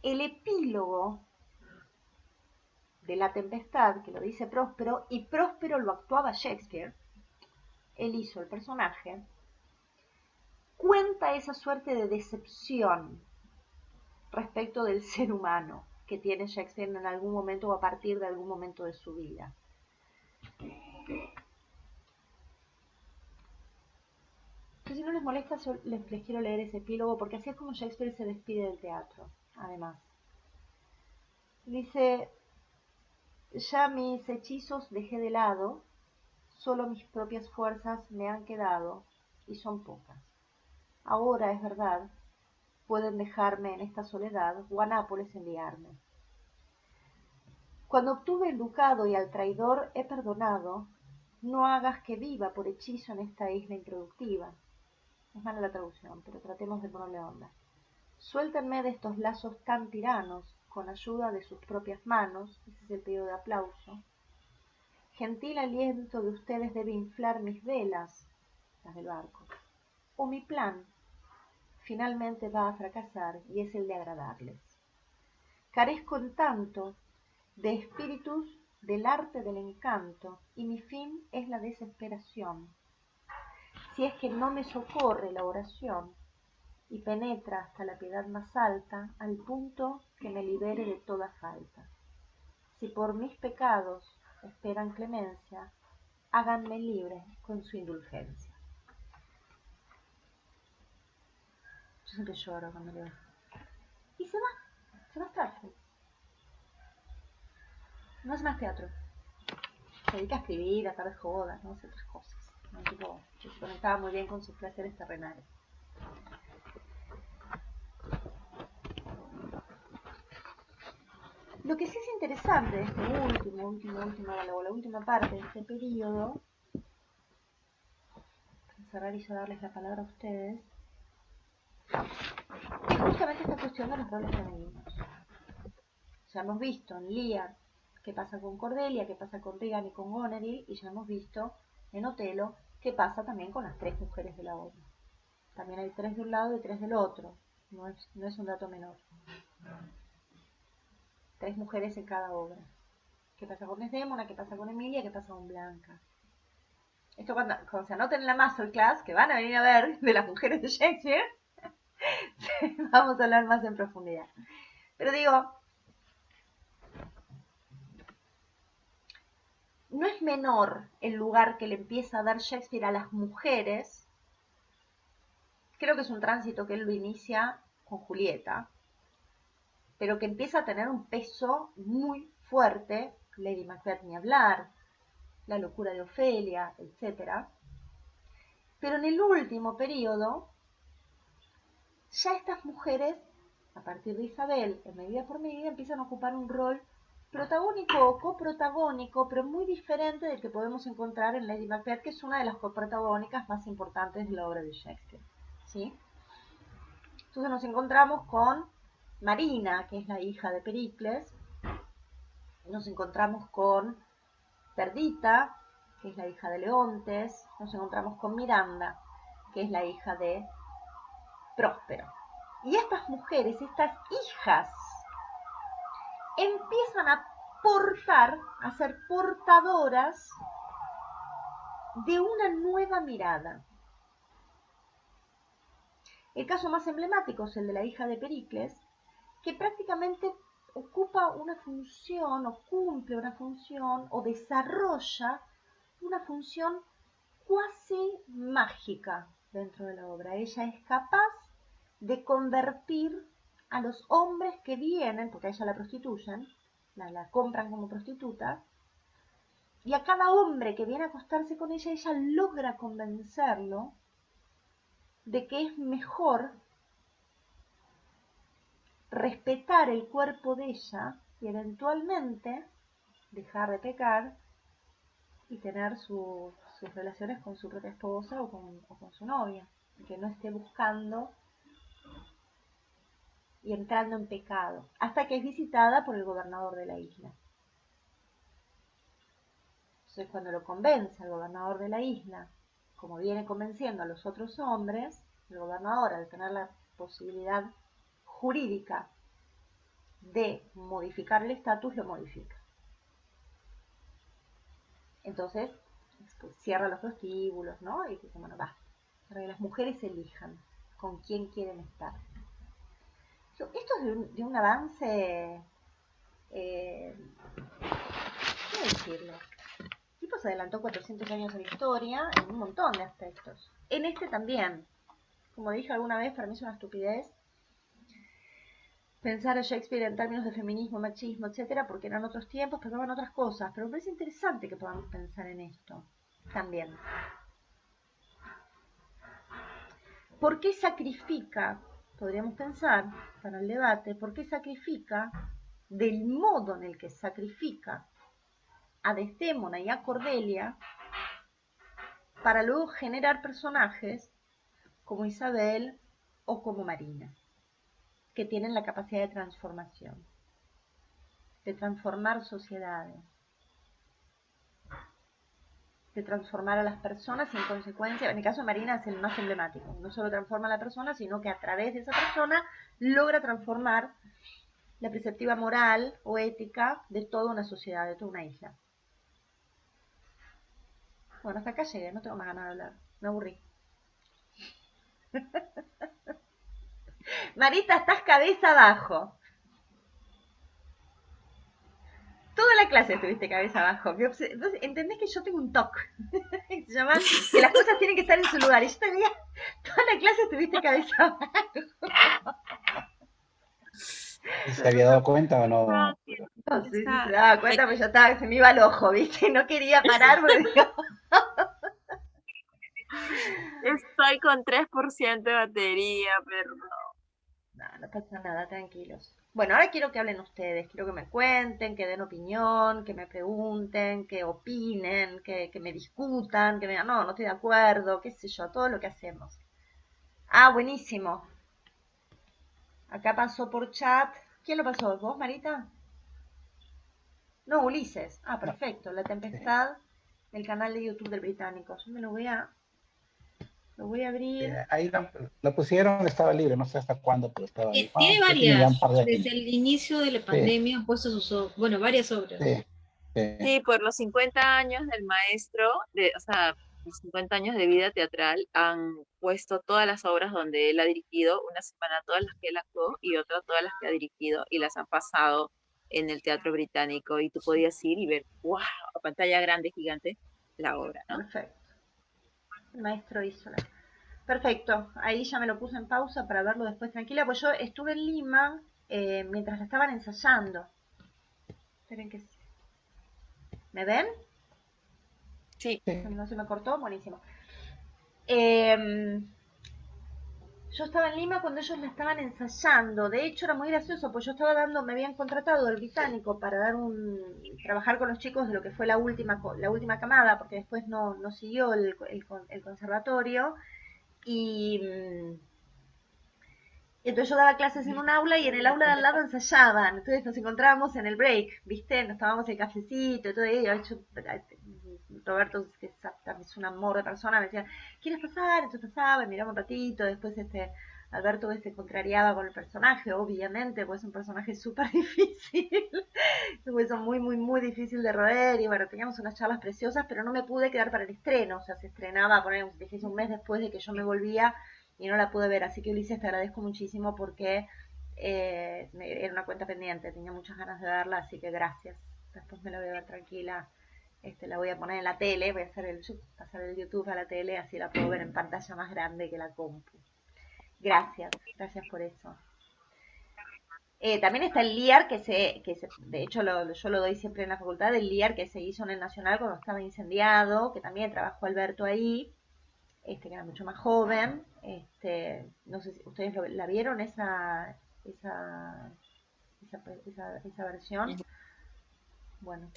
el epílogo de La Tempestad, que lo dice Próspero, y Próspero lo actuaba Shakespeare, él hizo el personaje, cuenta esa suerte de decepción respecto del ser humano que tiene Shakespeare en algún momento o a partir de algún momento de su vida. Si no les molesta, les quiero leer ese epílogo porque así es como Shakespeare se despide del teatro, además. Dice, ya mis hechizos dejé de lado, solo mis propias fuerzas me han quedado y son pocas. Ahora, es verdad, pueden dejarme en esta soledad o a Nápoles enviarme. Cuando obtuve el ducado y al traidor he perdonado, no hagas que viva por hechizo en esta isla improductiva. Es mala la traducción, pero tratemos de ponerle onda. Suéltenme de estos lazos tan tiranos, con ayuda de sus propias manos, ese es el pedido de aplauso. Gentil aliento de ustedes debe inflar mis velas, las del barco, o mi plan finalmente va a fracasar y es el de agradarles. Carezco en tanto de espíritus del arte del encanto, y mi fin es la desesperación. Si es que no me socorre la oración, y penetra hasta la piedad más alta, al punto que me libere de toda falta. Si por mis pecados esperan clemencia, háganme libre con su indulgencia. Yo siempre lloro cuando leo. Y se va a Starfield. No es más teatro. Se dedica a escribir, a hacer jodas, no hace otras cosas. Un tipo que se conectaba muy bien con sus placeres terrenales. Lo que sí es interesante de este la última parte de este periodo, para cerrar y yo darles la palabra a ustedes, es justamente esta cuestión de los roles femeninos. Ya hemos visto en Lear qué pasa con Cordelia, qué pasa con Regan y con Goneril, y ya hemos visto en Otelo qué pasa también con las tres mujeres de la obra. También hay tres de un lado y tres del otro, no es un dato menor. Tres mujeres en cada obra. ¿Qué pasa con Desdémona? ¿Qué pasa con Emilia? ¿Qué pasa con Blanca? Esto cuando se anoten en la masterclass, que van a venir a ver de las mujeres de Shakespeare, vamos a hablar más en profundidad. Pero digo, no es menor el lugar que le empieza a dar Shakespeare a las mujeres. Creo que es un tránsito que él lo inicia con Julieta, pero que empieza a tener un peso muy fuerte, Lady Macbeth ni hablar, La locura de Ofelia, etc. Pero en el último periodo, ya estas mujeres, a partir de Isabel, en medida por medida, empiezan a ocupar un rol protagónico o coprotagónico, pero muy diferente del que podemos encontrar en Lady Macbeth, que es una de las coprotagónicas más importantes de la obra de Shakespeare, ¿sí? Entonces nos encontramos con Marina, que es la hija de Pericles, nos encontramos con Perdita, que es la hija de Leontes, nos encontramos con Miranda, que es la hija de Próspero. Y estas mujeres, estas hijas, empiezan a ser portadoras de una nueva mirada. El caso más emblemático es el de la hija de Pericles, que prácticamente ocupa una función o cumple una función o desarrolla una función cuasi mágica dentro de la obra. Ella es capaz de convertir a los hombres que vienen, porque a ella la prostituyen, la compran como prostituta, y a cada hombre que viene a acostarse con ella, ella logra convencerlo de que es mejor respetar el cuerpo de ella y eventualmente dejar de pecar y tener sus relaciones con su propia esposa o con su novia, que no esté buscando y entrando en pecado, hasta que es visitada por el gobernador de la isla. Entonces, cuando lo convence al gobernador de la isla, como viene convenciendo a los otros hombres, el gobernador, al tener la posibilidad jurídica de modificar el estatus, lo modifica. Entonces, pues, cierra los prostíbulos, ¿no? Y dice, bueno, va, para que las mujeres elijan con quién quieren estar. Esto es de un avance, ¿cómo decirlo? El tipo se adelantó 400 años a la historia en un montón de aspectos. En este también. Como dije alguna vez, para mí es una estupidez pensar a Shakespeare en términos de feminismo, machismo, etcétera, porque eran otros tiempos, pasaban otras cosas. Pero me parece interesante que podamos pensar en esto también. ¿Por qué sacrifica, podríamos pensar para el debate, por qué sacrifica del modo en el que sacrifica a Desdémona y a Cordelia para luego generar personajes como Isabel o como Marina, que tienen la capacidad de transformación, de transformar sociedades, de transformar a las personas y en consecuencia, en el caso de Marina es el más emblemático, no solo transforma a la persona, sino que a través de esa persona logra transformar la perspectiva moral o ética de toda una sociedad, de toda una isla. Bueno, hasta acá llegué, no tengo más ganas de hablar, me aburrí. Marita, estás cabeza abajo. Toda la clase estuviste cabeza abajo. Entonces, ¿entendés que yo tengo un TOC? Se llama que las cosas tienen que estar en su lugar. Y yo te veía, toda la clase estuviste cabeza abajo. ¿Y se había dado cuenta o no? No sé si se daba cuenta, pero ya estaba, se me iba el ojo, ¿viste? No quería parar porque digo, Estoy con 3% de batería, pero no pasa nada, tranquilos. Bueno, ahora quiero que hablen ustedes, quiero que me cuenten, que den opinión, que me pregunten, que opinen, que me discutan, que me digan, no estoy de acuerdo, qué sé yo, todo lo que hacemos. Ah, buenísimo. Acá pasó por chat. ¿Quién lo pasó? ¿Vos, Marita? No, Ulises. Ah, No. perfecto. La Tempestad, el canal de YouTube del Británico. Yo me lo voy a abrir. Ahí lo pusieron, estaba libre, no sé hasta cuándo, pero estaba ahí. Tiene Ya tiene ya un varias, par de años. desde el inicio de la Sí, pandemia han puesto bueno, varias obras. sí, sí. sí, por los 50 años del maestro, o sea, los 50 años de vida teatral, han puesto todas las obras donde él ha dirigido, una semana todas las que él actuó y otra todas las que ha dirigido, y las han pasado en el Teatro Británico, y tú podías ir y ver, wow, a pantalla grande, gigante, la obra, ¿no? Perfecto. El maestro hizo la... Perfecto. Ahí ya me lo puse en pausa para verlo después tranquila, pues yo estuve en Lima mientras la estaban ensayando. Esperen que... ¿Me ven? Sí. No se me cortó, buenísimo. Yo estaba en Lima cuando ellos la estaban ensayando. De hecho, era muy gracioso, pues yo estaba me habían contratado del Británico para trabajar con los chicos de lo que fue la última camada, porque después no siguió el conservatorio. Y entonces yo daba clases en un aula y en el aula de al lado ensayaban. Entonces nos encontrábamos en el break, ¿viste? Nos tomábamos el cafecito y todo ello. Roberto, que es un amor de persona, me decía, ¿quieres pasar? Entonces pasaba, y miraba un ratito, después Alberto se contrariaba con el personaje, obviamente, pues es un personaje súper difícil, pues son muy, muy, muy difícil de roer, y bueno, teníamos unas charlas preciosas, pero no me pude quedar para el estreno, o sea, se estrenaba, ponemos, dije, un mes después de que yo me volvía, y no la pude ver, así que Ulises te agradezco muchísimo porque era una cuenta pendiente, tenía muchas ganas de verla, así que gracias, después me la voy a ver tranquila. La voy a poner en la tele, voy a pasar el YouTube a la tele, así la puedo ver en pantalla más grande que la compu. Gracias, gracias por eso. También está el LIAR, de hecho yo lo doy siempre en la facultad, el LIAR que se hizo en el Nacional cuando estaba incendiado, que también trabajó Alberto ahí, que era mucho más joven. No sé si ustedes la vieron esa, esa versión. Bueno,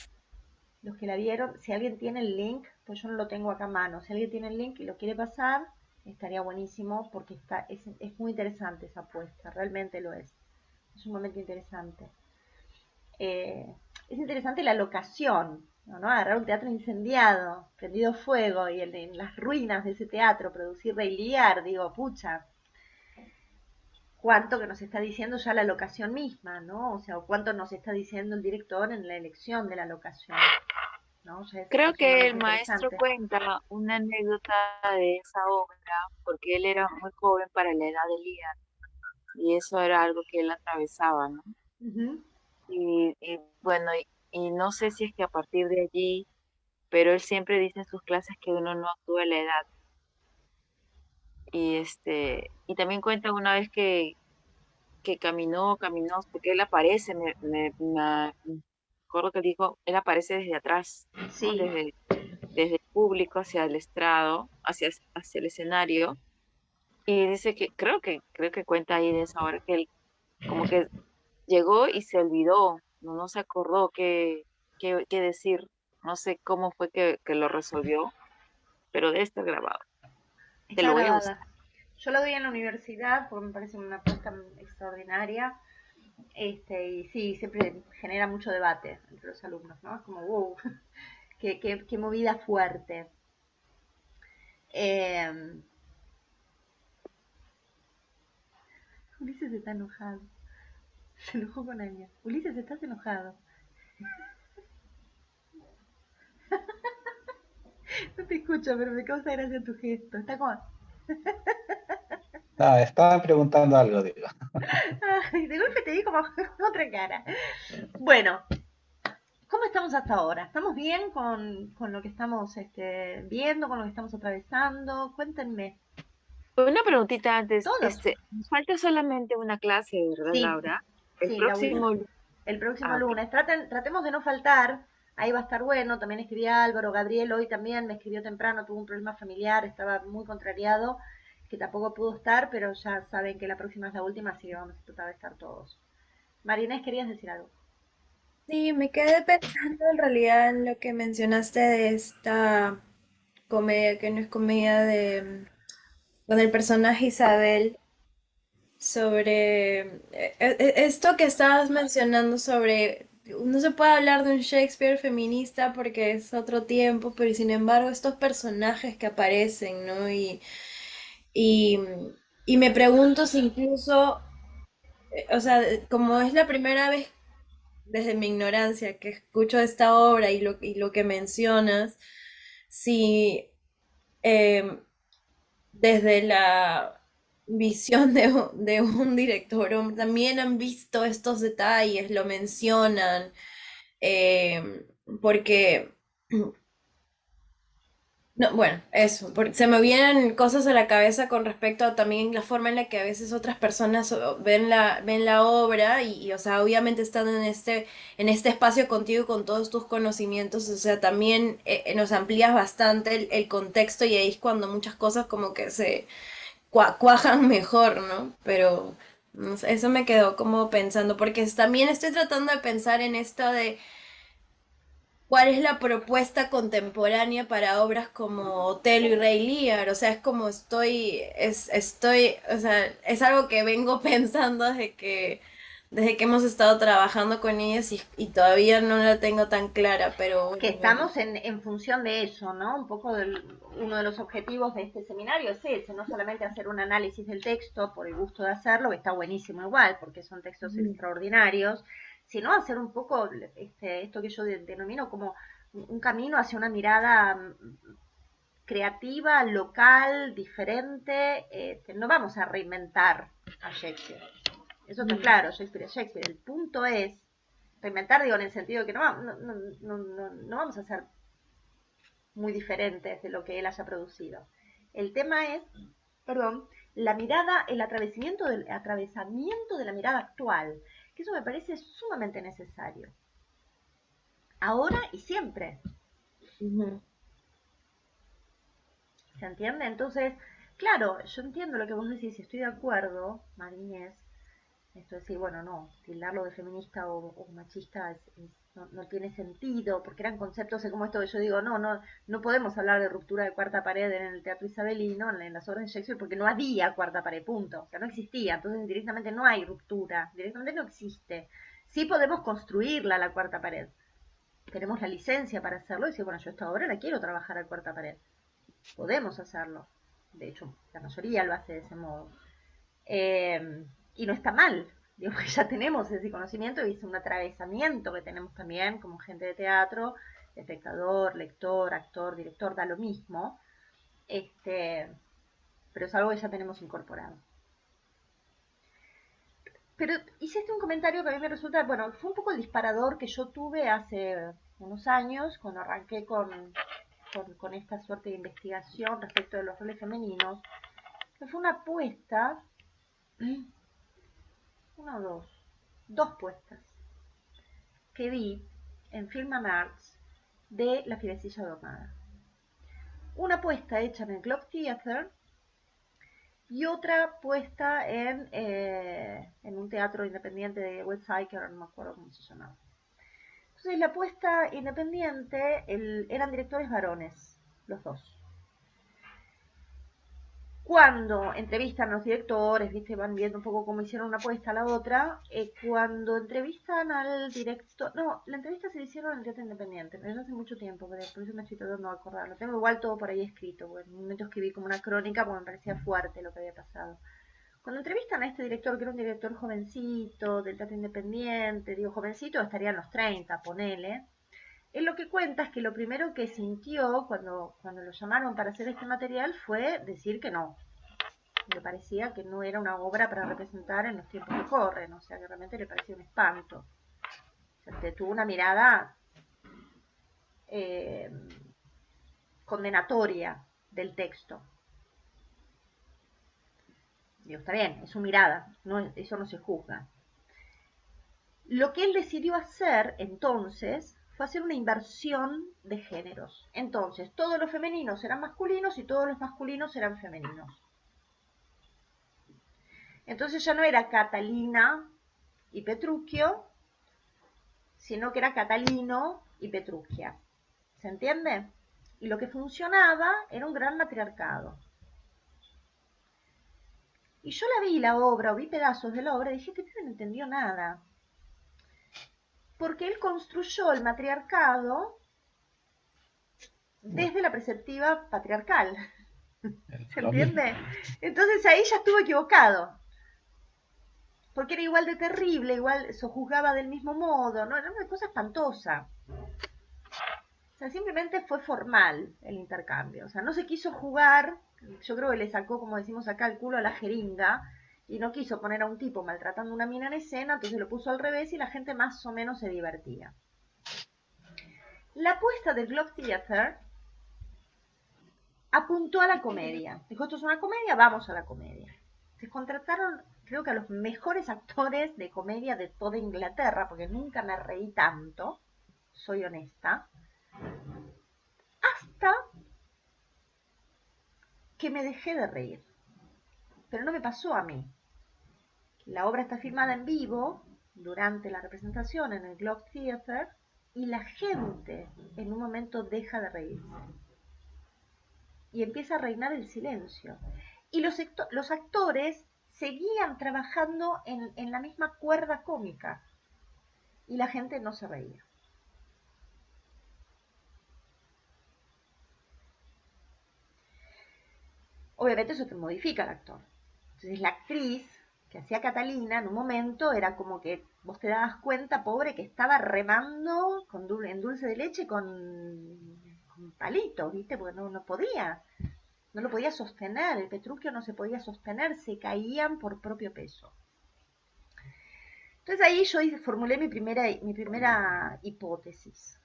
los que la vieron, si alguien tiene el link, pues yo no lo tengo acá a mano, si alguien tiene el link y lo quiere pasar, estaría buenísimo porque es muy interesante esa apuesta, realmente lo es. Es un momento interesante. Es interesante la locación, ¿no? Agarrar un teatro incendiado, prendido fuego, y en las ruinas de ese teatro producir Rey Lear, digo, pucha, cuánto que nos está diciendo ya la locación misma, ¿no? O sea, cuánto nos está diciendo el director en la elección de la locación, ¿no? Ya Creo es un que el momento maestro interesante. cuenta una anécdota de esa obra, porque él era muy joven para la edad de Lía, y eso era algo que él atravesaba, ¿no? Ujú. Y bueno, y no sé si es que a partir de allí, pero él siempre dice en sus clases que uno no actúa a la edad. Y también cuenta una vez que caminó, porque él aparece, me acuerdo que dijo, él aparece desde atrás, ¿no? Sí, Desde el público hacia el estrado, hacia el escenario, y dice que, creo que cuenta ahí de esa hora que él como que llegó y se olvidó, no se acordó qué decir, no sé cómo fue que lo resolvió, pero debe estar grabado. Te está lo voy a grabada. buscar. Yo la doy en la universidad porque me parece una apuesta extraordinaria. Y sí, siempre genera mucho debate entre los alumnos, ¿no? Es como, wow, qué movida fuerte. Eh, Ulises está enojado. Se enojó con Anya. Ulises, estás enojado. No te escucho, pero me causa gracia tu gesto. Está como, No, estaban preguntando algo, digo. ay, de golpe te di como otra cara. Bueno, ¿cómo estamos hasta ahora? ¿Estamos bien con lo que estamos viendo, con lo que estamos atravesando? Cuéntenme. Una preguntita antes, Todos. nos falta solamente una clase, ¿verdad, Sí, Laura? El sí, la última. próximo, El próximo ok. lunes. Tratemos de no faltar. Ahí va a estar bueno. También escribí a Álvaro. Gabriel hoy también me escribió temprano. Tuvo un problema familiar. Estaba muy contrariado. Que tampoco pudo estar. Pero ya saben que la próxima es la última. Así que vamos a tratar de estar todos. Marinés, ¿querías decir algo? Sí, me quedé pensando en realidad en lo que mencionaste de esta comedia, que no es comedia con el personaje Isabel, sobre esto que estabas mencionando sobre, no se puede hablar de un Shakespeare feminista porque es otro tiempo, pero sin embargo estos personajes que aparecen, ¿no? Y, y me pregunto si incluso, o sea, como es la primera vez desde mi ignorancia que escucho esta obra y lo que mencionas, si desde la visión de un director hombre también han visto estos detalles, lo mencionan, porque no, bueno, eso, porque se me vienen cosas a la cabeza con respecto a también la forma en la que a veces otras personas ven la obra o sea, obviamente estando en este espacio contigo y con todos tus conocimientos, o sea, también nos amplías bastante el contexto y ahí es cuando muchas cosas como que se cuajan mejor, ¿no? Pero no sé, eso me quedó como pensando, porque también estoy tratando de pensar en esto de ¿cuál es la propuesta contemporánea para obras como Otelo y Rey Lear? O sea, es como o sea, es algo que vengo pensando desde que hemos estado trabajando con ellas y todavía no la tengo tan clara, pero Que bueno. estamos en función de eso, ¿no? Un poco uno de los objetivos de este seminario es ese, no solamente hacer un análisis del texto por el gusto de hacerlo, que está buenísimo igual, porque son textos Ujú. extraordinarios, sino hacer un poco esto que yo denomino como un camino hacia una mirada creativa, local, diferente. No vamos a reinventar a Shakespeare. Eso está claro, Shakespeare es Shakespeare. El punto es reinventar, digo, en el sentido de que no vamos a ser muy diferentes de lo que él haya producido. El tema es, perdón, la mirada, el atravesamiento de la mirada actual, que eso me parece sumamente necesario. Ahora y siempre. Ujú. ¿Se entiende? Entonces, claro, yo entiendo lo que vos decís y estoy de acuerdo, Mariñez. Esto es decir, bueno, no, tildarlo de feminista o machista no tiene sentido, porque eran conceptos como esto que yo digo, no podemos hablar de ruptura de cuarta pared en el teatro isabelino, en las obras de Shakespeare, porque no había cuarta pared, punto. O sea, no existía, entonces directamente no hay ruptura, directamente no existe. Sí podemos construirla la cuarta pared. Tenemos la licencia para hacerlo y decir, bueno, yo esta obra la quiero trabajar a cuarta pared. Podemos hacerlo. De hecho, la mayoría lo hace de ese modo. Y no está mal, digo, que ya tenemos ese conocimiento y es un atravesamiento que tenemos también como gente de teatro, espectador, lector, actor, director, da lo mismo, pero es algo que ya tenemos incorporado. Pero hiciste un comentario que a mí me resulta, bueno, fue un poco el disparador que yo tuve hace unos años, cuando arranqué con esta suerte de investigación respecto de los roles femeninos, que fue una apuesta, una o dos puestas, que vi en Film and Arts de La Filecilla Domada. Una puesta hecha en el Globe Theatre y otra puesta en un teatro independiente de West Side, que ahora no me acuerdo cómo se llamaba. Entonces, la puesta independiente eran directores varones, los dos. Cuando entrevistan a los directores, ¿viste? Van viendo un poco cómo hicieron una apuesta a la otra. Cuando entrevistan al director, no, la entrevista se la hicieron en el Teatro Independiente, pero hace mucho tiempo, por eso me estoy tratando de acordar. Lo tengo igual todo por ahí escrito, porque en un momento escribí como una crónica porque me parecía fuerte lo que había pasado. Cuando entrevistan a este director, que era un director jovencito, del Teatro Independiente, digo jovencito, estaría en los 30, ponele. Él lo que cuenta es que lo primero que sintió cuando lo llamaron para hacer este material fue decir que no. Le parecía que no era una obra para representar en los tiempos que corren, o sea que realmente le parecía un espanto. O sea, tuvo una mirada eh, condenatoria del texto. Digo, está bien, es su mirada, eso no se juzga. Lo que él decidió hacer entonces fue hacer una inversión de géneros. Entonces, todos los femeninos eran masculinos y todos los masculinos eran femeninos. Entonces ya no era Catalina y Petruchio, sino que era Catalino y Petruchia. ¿Se entiende? Y lo que funcionaba era un gran matriarcado. Y yo la vi la obra, o vi pedazos de la obra, y dije, este pibe no entendió nada. Porque él construyó el matriarcado desde la perspectiva patriarcal. ¿Se Lo mismo. entiende? Entonces ahí ya estuvo equivocado. Porque era igual de terrible, igual sojuzgaba del mismo modo, ¿no? Era una cosa espantosa. O sea, simplemente fue formal el intercambio. O sea, no se quiso jugar, yo creo que le sacó, como decimos acá, el culo a la jeringa, y no quiso poner a un tipo maltratando a una mina en escena, entonces lo puso al revés y la gente más o menos se divertía. La apuesta del Globe Theatre apuntó a la comedia. Dijo, esto es una comedia, vamos a la comedia. Se contrataron, creo que a los mejores actores de comedia de toda Inglaterra, porque nunca me reí tanto, soy honesta, hasta que me dejé de reír. Pero no me pasó a mí. La obra está filmada en vivo durante la representación en el Globe Theatre y la gente en un momento deja de reírse y empieza a reinar el silencio. Y los actores seguían trabajando en la misma cuerda cómica y la gente no se reía. Obviamente eso te modifica al actor. Entonces la actriz que hacía Catalina en un momento era como que vos te dabas cuenta, pobre, que estaba remando en dulce de leche con palitos, ¿viste? Porque no podía, no lo podía sostener, el Petruchio no se podía sostener, se caían por propio peso. Entonces ahí yo formulé mi primera hipótesis,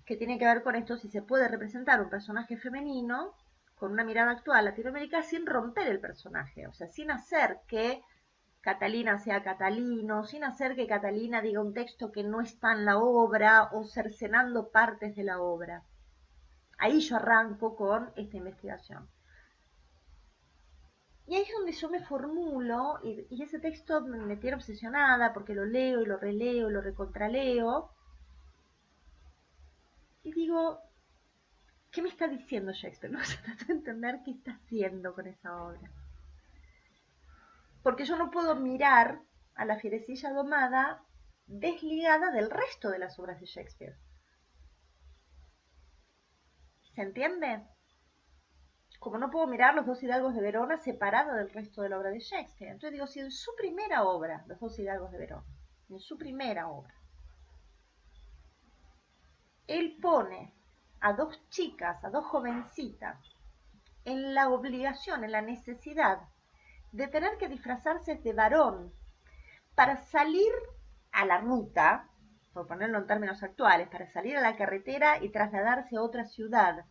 que tiene que ver con esto, si se puede representar un personaje femenino con una mirada actual latinoamericana sin romper el personaje, o sea, sin hacer que Catalina sea Catalino, sin hacer que Catalina diga un texto que no está en la obra o cercenando partes de la obra. Ahí yo arranco con esta investigación. Y ahí es donde yo me formulo, y ese texto me tiene obsesionada porque lo leo y lo releo y lo recontraleo, y digo, ¿qué me está diciendo Shakespeare? No se trata de entender qué está haciendo con esa obra. Porque yo no puedo mirar a la Fierecilla domada desligada del resto de las obras de Shakespeare. ¿Se entiende? Como no puedo mirar Los dos hidalgos de Verona separada del resto de la obra de Shakespeare. Entonces digo, si en su primera obra, Los dos hidalgos de Verona, en su primera obra, él pone a dos chicas, a dos jovencitas, en la obligación, en la necesidad de tener que disfrazarse de varón para salir a la ruta, por ponerlo en términos actuales, para salir a la carretera y trasladarse a otra ciudad.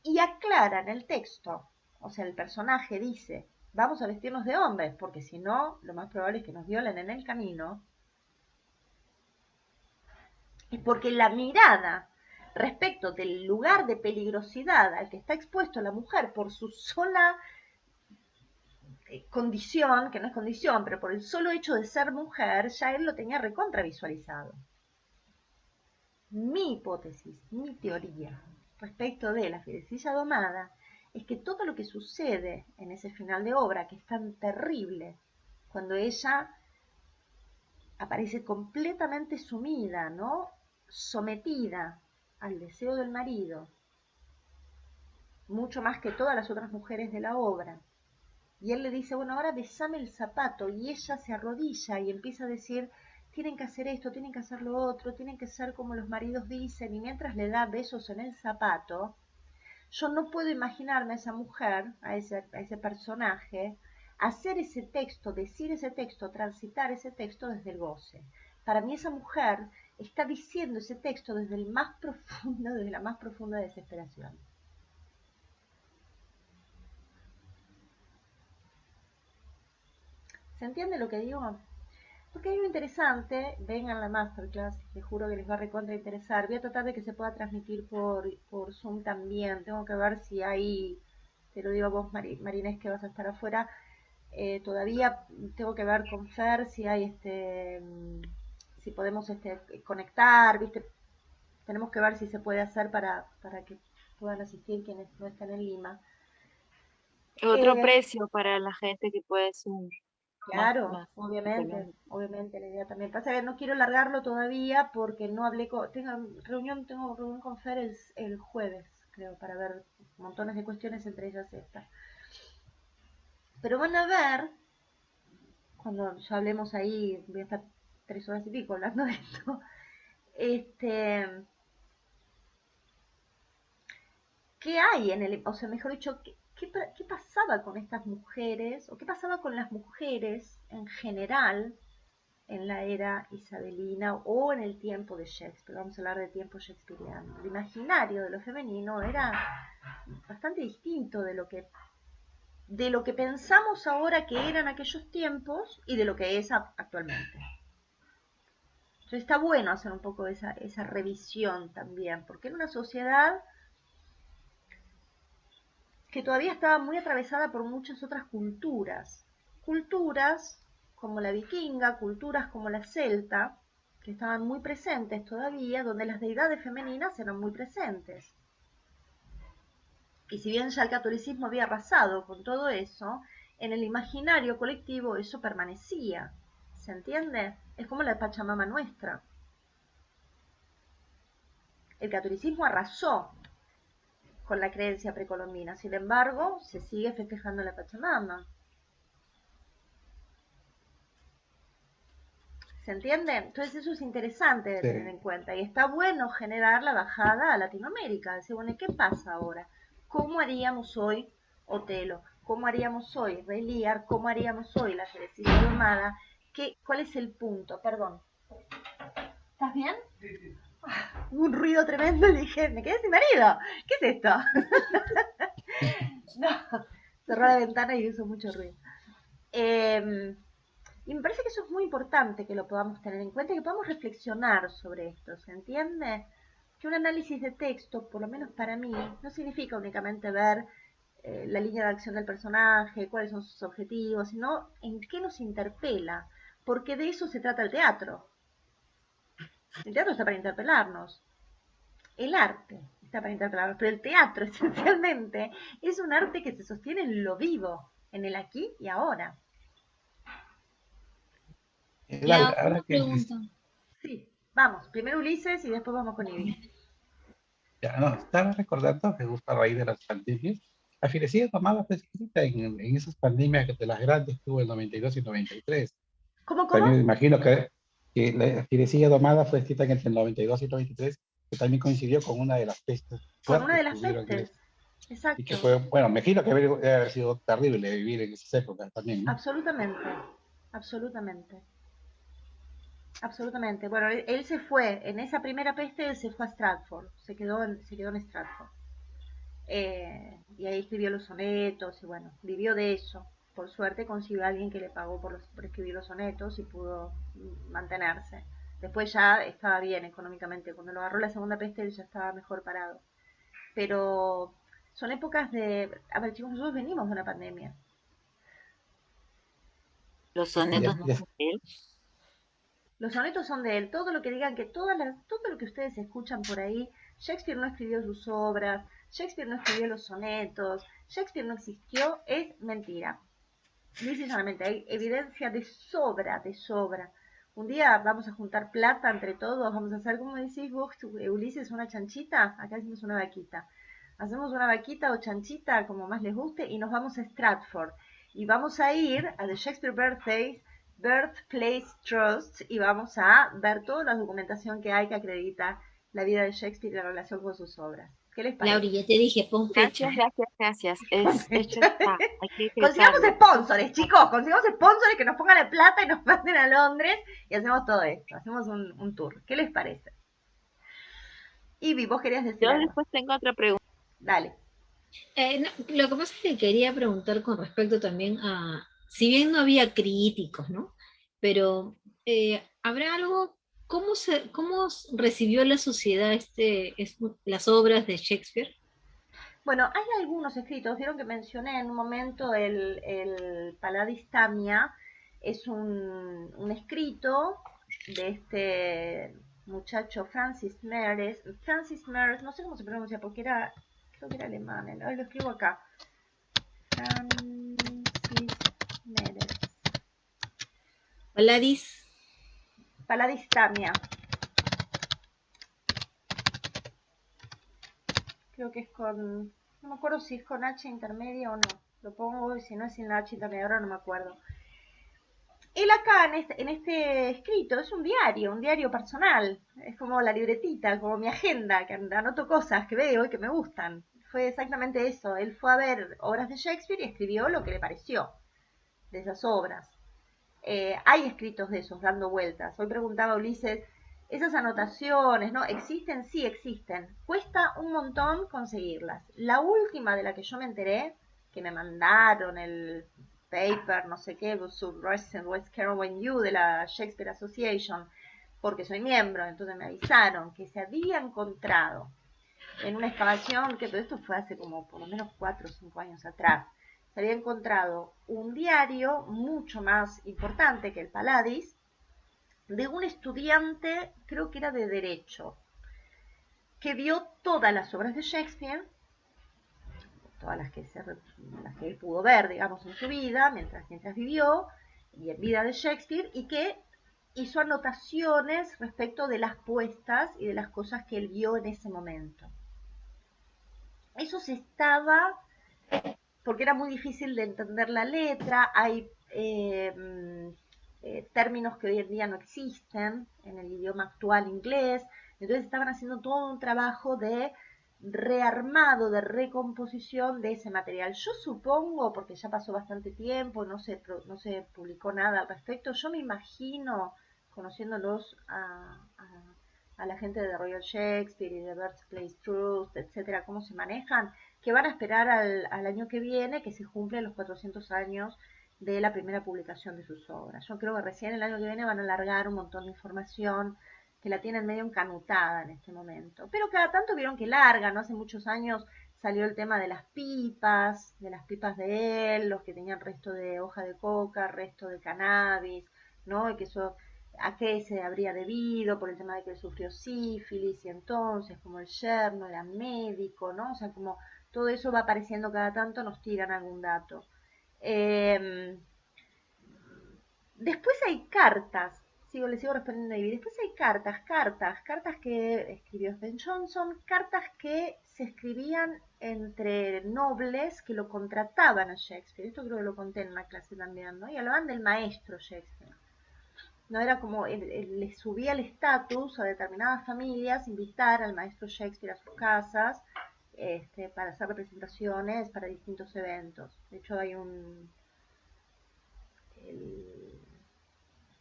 Y aclara en el texto, o sea, el personaje dice, vamos a vestirnos de hombres, porque si no, lo más probable es que nos violen en el camino. Es porque la mirada respecto del lugar de peligrosidad al que está expuesto la mujer por su sola condición, que no es condición, pero por el solo hecho de ser mujer, ya él lo tenía recontra visualizado. Mi hipótesis, mi teoría respecto de la Fierecilla domada es que todo lo que sucede en ese final de obra, que es tan terrible, cuando ella aparece completamente sumida, ¿no? Sometida al deseo del marido, mucho más que todas las otras mujeres de la obra. Y él le dice, bueno, ahora besame el zapato, y ella se arrodilla y empieza a decir, tienen que hacer esto, tienen que hacer lo otro, tienen que ser como los maridos dicen, y mientras le da besos en el zapato, yo no puedo imaginarme a esa mujer, a ese personaje, hacer ese texto, decir ese texto, transitar ese texto desde el goce. Para mí esa mujer está diciendo ese texto desde el más profundo, desde la más profunda desesperación. ¿Se entiende lo que digo? Porque hay algo interesante, vengan a la masterclass, les juro que les va a recontra interesar. Voy a tratar de que se pueda transmitir por Zoom también. Tengo que ver si hay, te lo digo a vos, Marinés, que vas a estar afuera. Todavía tengo que ver con Fer si hay si podemos conectar, ¿viste? Tenemos que ver si se puede hacer para que puedan asistir quienes no están en Lima. Otro precio para la gente que puede Zoom. Claro, económico. obviamente la idea también. Pasa que no quiero largarlo todavía porque no hablé tengo reunión con Fer el jueves, creo, para ver montones de cuestiones, entre ellas esta. Pero van a ver, cuando ya hablemos ahí, voy a estar 3 horas y pico hablando de esto, ¿qué hay en el, o sea, mejor dicho, qué pasaba con estas mujeres, o qué pasaba con las mujeres en general en la era isabelina o en el tiempo de Shakespeare? Vamos a hablar de tiempo shakespeariano. El imaginario de lo femenino era bastante distinto de lo que pensamos ahora que era en aquellos tiempos y de lo que es actualmente. Entonces está bueno hacer un poco esa revisión también, porque era una sociedad que todavía estaba muy atravesada por muchas otras culturas. Culturas como la vikinga, culturas como la celta, que estaban muy presentes todavía, donde las deidades femeninas eran muy presentes. Y si bien ya el catolicismo había arrasado con todo eso, en el imaginario colectivo eso permanecía. ¿Se entiende? Es como la Pachamama nuestra. El catolicismo arrasó con la creencia precolombina, sin embargo, se sigue festejando la Pachamama. ¿Se entiende? Entonces eso es interesante de tener en cuenta y está bueno generar la bajada a Latinoamérica. Decir, bueno, ¿y qué pasa ahora? ¿Cómo haríamos hoy Otelo? ¿Cómo haríamos hoy Rey Lear? ¿Cómo haríamos hoy la Teresita Domada? ¿Cuál es el punto? Perdón. ¿Estás bien? Un ruido tremendo, le dije, me quedé sin marido. ¿Qué es esto? No, cerró la ventana y hizo mucho ruido. Y me parece que eso es muy importante que lo podamos tener en cuenta y que podamos reflexionar sobre esto, ¿se entiende? Que un análisis de texto, por lo menos para mí, no significa únicamente ver la línea de acción del personaje, cuáles son sus objetivos, sino en qué nos interpela, porque de eso se trata el teatro. El teatro está para interpelarnos. El arte está para interpelarnos, pero el teatro esencialmente es un arte que se sostiene en lo vivo, en el aquí y ahora. Una pregunta. Sí, vamos, primero Ulises y después vamos con Ivy. Ya, no, estaba recordando que justo a raíz de las pandemias, la filosofía tomada fue escrita en esas pandemias de las grandes que hubo en 92 y 93. ¿Cómo? También me imagino que la filosofía domada fue escrita entre el 92 y 93, que también coincidió con una de las pestes Con una fuertes de que las hubieron pestes. y que Exacto. fue, bueno, me imagino que debe haber sido terrible vivir en esas épocas también, ¿no? Absolutamente. Absolutamente. Absolutamente. Bueno, él se fue, en esa primera peste, él se fue a Stratford, se quedó en Stratford. Y ahí escribió los sonetos y bueno, vivió de eso. Por suerte consiguió a alguien que le pagó por escribir los sonetos y pudo mantenerse. Después ya estaba bien económicamente. Cuando lo agarró la segunda peste, él ya estaba mejor parado. Pero son épocas de... A ver, chicos, nosotros venimos de una pandemia. Los Y sonetos no des- son de él. Los sonetos son de él. Todo lo que digan, todo lo que ustedes escuchan por ahí, Shakespeare no escribió sus obras, Shakespeare no escribió los sonetos, Shakespeare no existió, es mentira. Lisa hay evidencia de sobra, de sobra. Un día vamos a juntar plata entre todos, vamos a hacer, como decís vos, Ulises, una chanchita, acá hacemos una vaquita. Hacemos una vaquita o chanchita, como más les guste, y nos vamos a Stratford. Y vamos a ir a The Shakespeare Birthplace Trust y vamos a ver toda la documentación que hay que acredita la vida de Shakespeare y la relación con sus obras. ¿Qué les parece? Lauri, ya te dije, pon fecha. Gracias. Es hecho está. Hay que Consigamos decretarlo. sponsors, chicos, consigamos sponsors que nos pongan la plata y nos manden a Londres y hacemos todo esto, hacemos un tour. ¿Qué les parece? Ivy, vos querías decir Yo algo. después tengo otra pregunta. Dale. Lo que pasa es que quería preguntar con respecto también a, si bien no había críticos, ¿no? Pero ¿habrá algo, cómo recibió la sociedad las obras de Shakespeare? Bueno, hay algunos escritos, vieron que mencioné en un momento el Paladis Tamia, es un escrito de este muchacho Francis Meres, no sé cómo se pronuncia porque creo que era alemán, lo escribo acá. Francis Meres. Paladis Tamia. Creo que es con, no me acuerdo si es con H intermedia o no. Lo pongo y si no es sin la H intermedia, ahora no me acuerdo. Él acá en este escrito es un diario personal. Es como la libretita, como mi agenda, que anoto cosas que veo y que me gustan. Fue exactamente eso. Él fue a ver obras de Shakespeare y escribió lo que le pareció de esas obras. Hay escritos de esos dando vueltas. Hoy preguntaba Ulises, esas anotaciones, ¿no? ¿Existen? Sí, existen. Cuesta un montón conseguirlas. La última de la que yo me enteré, que me mandaron el paper, no sé qué, West Carolina U de la Shakespeare Association, porque soy miembro, entonces me avisaron que se había encontrado en una excavación, que todo esto fue hace como por lo menos 4 o 5 años atrás, se había encontrado un diario mucho más importante que el Paladis, de un estudiante, creo que era de Derecho, que vio todas las obras de Shakespeare, todas las que él pudo ver, digamos, en su vida, mientras vivió, y en vida de Shakespeare, y que hizo anotaciones respecto de las puestas y de las cosas que él vio en ese momento. Eso se estaba, porque era muy difícil de entender la letra, hay términos que hoy en día no existen en el idioma actual inglés, entonces estaban haciendo todo un trabajo de rearmado, de recomposición de ese material. Yo supongo, porque ya pasó bastante tiempo, no se publicó nada al respecto, yo me imagino, conociéndolos a la gente de Royal Shakespeare y de Birthplace Trust, etcétera, cómo se manejan, que van a esperar al año que viene, que se cumplen los 400 años de la primera publicación de sus obras. Yo creo que recién el año que viene van a alargar un montón de información que la tienen medio encanutada en este momento. Pero cada tanto vieron que larga, ¿no? Hace muchos años salió el tema de las pipas de él, los que tenían resto de hoja de coca, resto de cannabis, ¿no? Y que eso a qué se habría debido por el tema de que él sufrió sífilis y entonces como el yerno era médico, ¿no? O sea, como todo eso va apareciendo cada tanto, nos tiran algún dato. Después hay cartas, le sigo respondiendo a Ivy. Después hay cartas que escribió Ben Jonson, cartas que se escribían entre nobles que lo contrataban a Shakespeare. Esto creo que lo conté en una clase también, ¿no? Y hablaban del maestro Shakespeare. No era como, le subía el estatus a determinadas familias, invitar al maestro Shakespeare a sus casas, para hacer representaciones para distintos eventos. De hecho, hay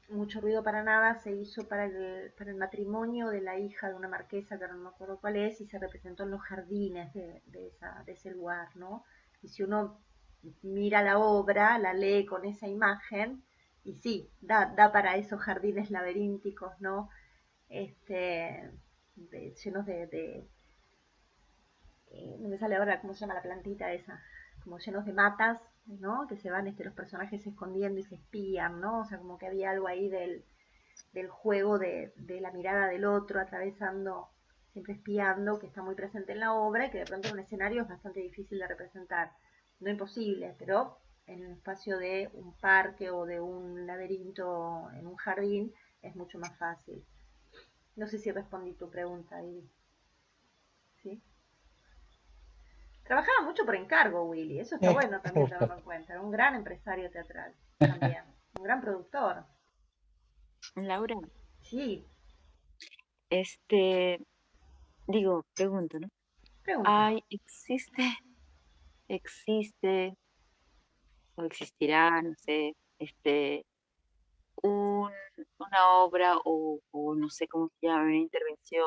mucho ruido para nada se hizo para el matrimonio de la hija de una marquesa, que no me acuerdo cuál es, y se representó en los jardines de ese lugar, ¿no? Y si uno mira la obra, la lee con esa imagen, y sí, da para esos jardines laberínticos, ¿no? Llenos no me sale ahora cómo se llama la plantita esa, como llenos de matas, ¿no? Que se van los personajes escondiendo y se espían, ¿no? O sea, como que había algo ahí del juego de la mirada del otro, atravesando, siempre espiando, que está muy presente en la obra y que de pronto en un escenario es bastante difícil de representar. No imposible, pero en el espacio de un parque o de un laberinto en un jardín es mucho más fácil. No sé si respondí tu pregunta, Ivy. ¿Sí? Trabajaba mucho por encargo, Willy. Eso está bueno también tenerlo en cuenta. Era un gran empresario teatral también. Un gran productor. Laura, Sí, este, pregunto, ¿no? pregunte. Existe o existirá, no sé, un, una obra o no sé cómo se llama, una intervención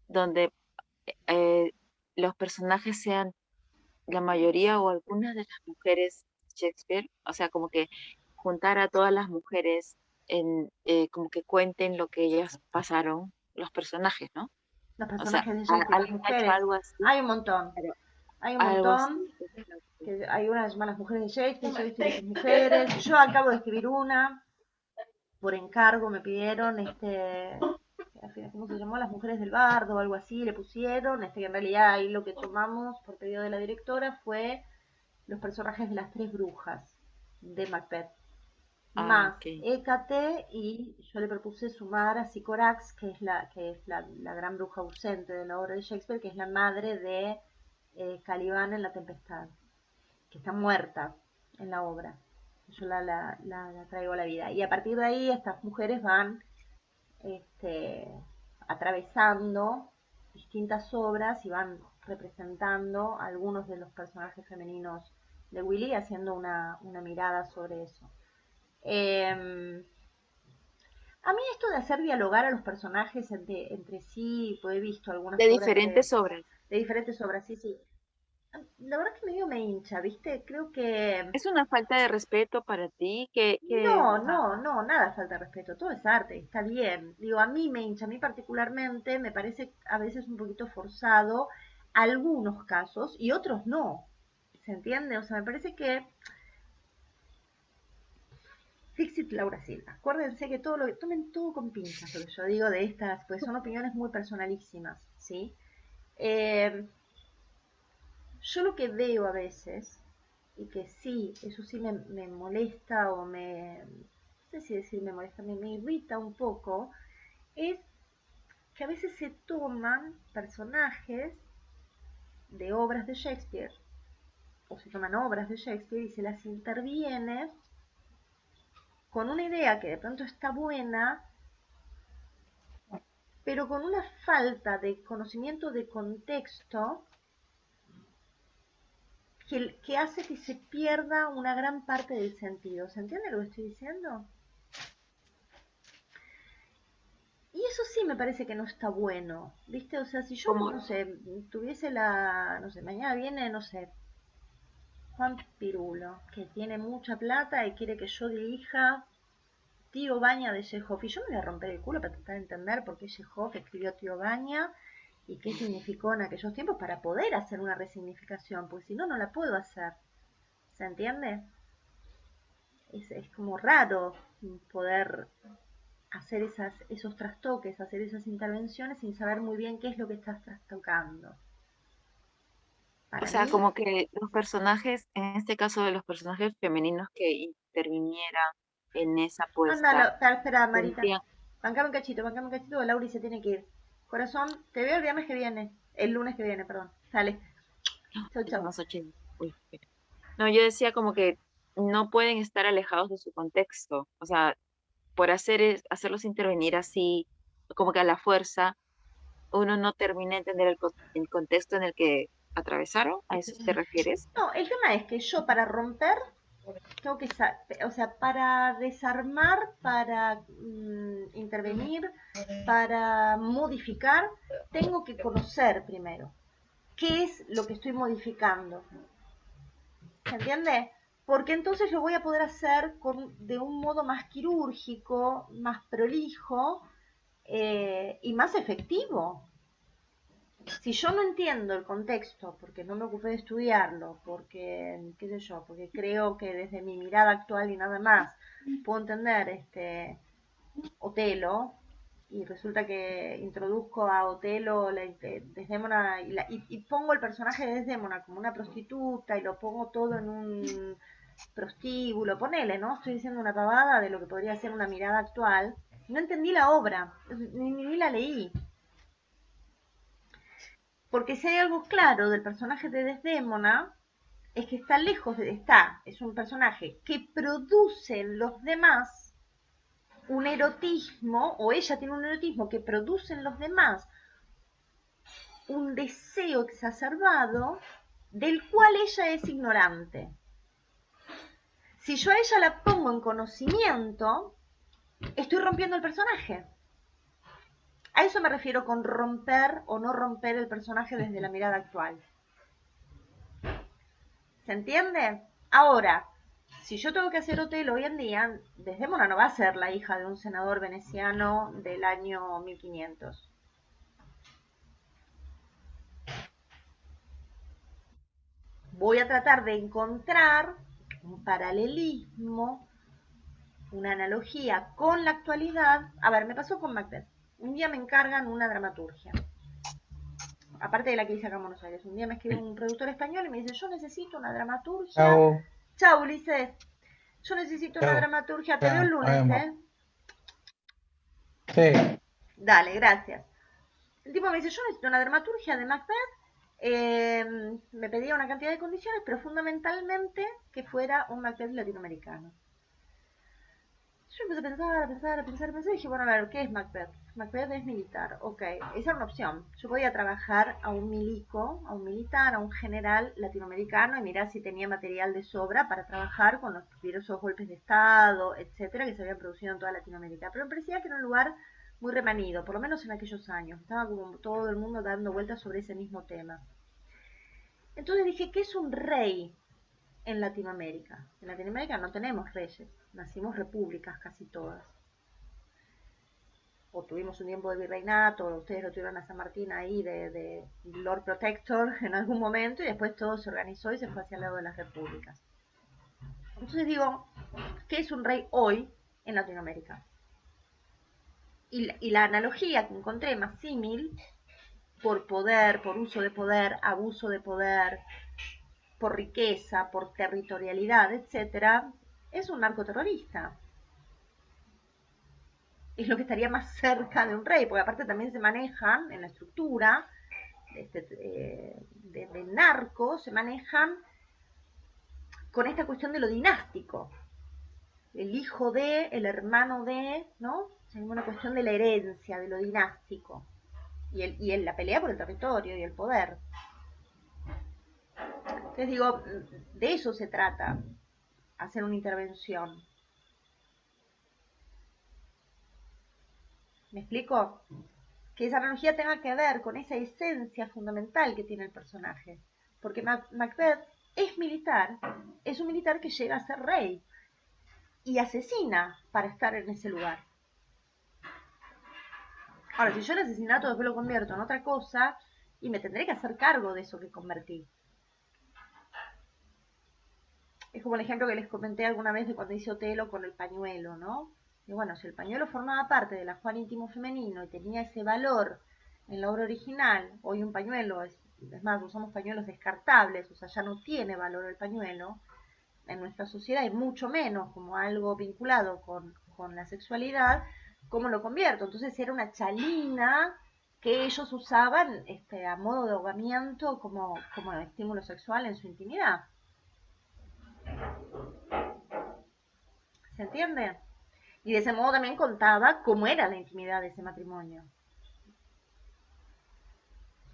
donde eh, los personajes sean la mayoría o algunas de las mujeres de Shakespeare, o sea, como que juntar a todas las mujeres como que cuenten lo que ellas pasaron, los personajes, ¿no? Los O sea, personajes de Shakespeare, las ¿alguien ha hecho mujeres. algo así? Hay un montón. Pero Hay un algo así. montón. Que hay una que se llama Las Mujeres de Shakespeare, Shakespeare y sus mujeres. Yo acabo de escribir una. Por encargo me pidieron, ¿cómo se llamó? Las Mujeres del Bardo o algo así, le pusieron, que en realidad ahí lo que tomamos por pedido de la directora fue los personajes de las tres brujas de Macbeth, Ah, más ok. Hécate, y yo le propuse sumar a Sycorax, que es la gran bruja ausente de la obra de Shakespeare, que es la madre de Calibán en La Tempestad, que está muerta en la obra. Yo la traigo a la vida. Y a partir de ahí estas mujeres van atravesando distintas obras y van representando algunos de los personajes femeninos de Willy, haciendo una mirada sobre eso. A mí esto de hacer dialogar a los personajes entre sí, pues he visto algunas De obras diferentes obras. de diferentes obras, sí, sí. La verdad que medio me hincha, ¿viste? Creo que ¿Es una falta de respeto para ti no, o sea, no, no, nada falta de respeto, todo es arte, está bien. Digo, a mí me hincha, a mí particularmente me parece a veces un poquito forzado algunos casos y otros no. ¿Se entiende? O sea, me parece que Fixit Laura Silva. Acuérdense que tomen todo con pinzas lo que yo digo de estas, pues son opiniones muy personalísimas, ¿sí? Eh, Yo lo que veo a veces, y que sí, eso sí me molesta o no sé si decir me molesta, me irrita un poco, es que a veces se toman personajes de obras de Shakespeare, o se toman obras de Shakespeare y se las interviene con una idea que de pronto está buena, pero con una falta de conocimiento de contexto que hace que se pierda una gran parte del sentido. ¿Se entiende lo que estoy diciendo? Y eso sí me parece que no está bueno, ¿viste? O sea, si yo, Como, no sé, tuviese no sé, mañana viene, no sé, Juan Pirulo, que tiene mucha plata y quiere que yo dirija Tío Baña de Chekhov. Y yo me voy a romper el culo para tratar de entender por qué Chekhov escribió Tío Baña y qué significó en aquellos tiempos para poder hacer una resignificación, porque si no, no la puedo hacer. ¿Se entiende? Es como raro poder hacer esos trastoques, hacer esas intervenciones sin saber muy bien qué es lo que estás trastocando. o Para sea, mí, como que los personajes, en este caso de los personajes femeninos que intervinieran en esa anda, apuesta, espera, Marita. sentían, Bancame un cachito, Lauri se tiene que ir. Corazón, te veo el viernes que viene. El lunes que viene, perdón. Sale. Chau, chau. más 80. Uy, espera. No, yo decía como que no pueden estar alejados de su contexto. O sea, por hacerlos intervenir así, como que a la fuerza, uno no termina de entender el contexto en el que atravesaron. ¿A eso te refieres? No, el tema es que yo para romper tengo que, o sea, para desarmar, para intervenir, para modificar, tengo que conocer primero qué es lo que estoy modificando. ¿Se entiende? Porque entonces lo voy a poder hacer de un modo más quirúrgico, más prolijo y más efectivo. Si yo no entiendo el contexto, porque no me ocupé de estudiarlo, porque, qué sé yo, porque creo que desde mi mirada actual y nada más puedo entender Otelo, y resulta que introduzco a Otelo, Desdémona, y pongo el personaje de Desdémona como una prostituta y lo pongo todo en un prostíbulo, ponele, ¿no? Estoy diciendo una pavada de lo que podría ser una mirada actual. No entendí la obra, ni la leí. Porque si hay algo claro del personaje de Desdémona, es que está lejos de estar. Es un personaje que produce en los demás un erotismo, o ella tiene un erotismo que produce en los demás un deseo exacerbado del cual ella es ignorante. Si yo a ella la pongo en conocimiento, estoy rompiendo el personaje. A eso me refiero con romper o no romper el personaje desde la mirada actual. ¿Se entiende? Ahora, si yo tengo que hacer Otelo hoy en día, Desdémona no va a ser la hija de un senador veneciano del año 1500. Voy a tratar de encontrar un paralelismo, una analogía con la actualidad. A ver, me pasó con Macbeth. Un día me encargan una dramaturgia, aparte de la que hice acá en Buenos Aires. Un día me escribe un productor español y me dice, yo necesito una dramaturgia. Chao, Chao, Ulises. Yo necesito una chao, dramaturgia. Te veo el chao, nos lunes, vemos. ¿eh? Sí, Dale, gracias. El tipo me dice, yo necesito una dramaturgia de Macbeth. Me pedía una cantidad de condiciones, pero fundamentalmente que fuera un Macbeth latinoamericano. Yo empecé a pensar, y dije, bueno, a ver, ¿qué es Macbeth? Macbeth es militar, ok, esa era una opción. Yo podía trabajar a un milico, a un militar, a un general latinoamericano y mirar si tenía material de sobra para trabajar con los diversos golpes de Estado, etcétera, que se habían producido en toda Latinoamérica. Pero me parecía que era un lugar muy remanido, por lo menos en aquellos años. Estaba como todo el mundo dando vueltas sobre ese mismo tema. Entonces dije, ¿qué es un rey en Latinoamérica? En Latinoamérica no tenemos reyes, nacimos repúblicas casi todas. O tuvimos un tiempo de virreinato, o ustedes lo tuvieron a San Martín ahí de Lord Protector en algún momento, y después todo se organizó y se fue hacia el lado de las repúblicas. Entonces digo, ¿qué es un rey hoy en Latinoamérica? Y la analogía que encontré más símil, por poder, por uso de poder, abuso de poder, por riqueza, por territorialidad, etcétera, es un narcoterrorista. Es lo que estaría más cerca de un rey, porque aparte también se manejan en la estructura del narco, se manejan con esta cuestión de lo dinástico. El hijo de, el hermano de, ¿no? Es una cuestión de la herencia, de lo dinástico. Y la pelea por el territorio y el poder. Entonces digo, de eso se trata, hacer una intervención. ¿Me explico? Que esa analogía tenga que ver con esa esencia fundamental que tiene el personaje. Porque Macbeth es militar, es un militar que llega a ser rey y asesina para estar en ese lugar. Ahora, si yo el asesinato después lo convierto en otra cosa, y me tendré que hacer cargo de eso que convertí. Es como el ejemplo que les comenté alguna vez de cuando hice Otelo con el pañuelo, ¿no? Y bueno, si el pañuelo formaba parte del ajuar íntimo femenino y tenía ese valor en la obra original, hoy un pañuelo es más, usamos pañuelos descartables, o sea, ya no tiene valor el pañuelo en nuestra sociedad y mucho menos como algo vinculado con la sexualidad, ¿cómo lo convierto? Entonces era una chalina que ellos usaban a modo de ahogamiento como estímulo sexual en su intimidad. ¿Se entiende? Y de ese modo también contaba cómo era la intimidad de ese matrimonio.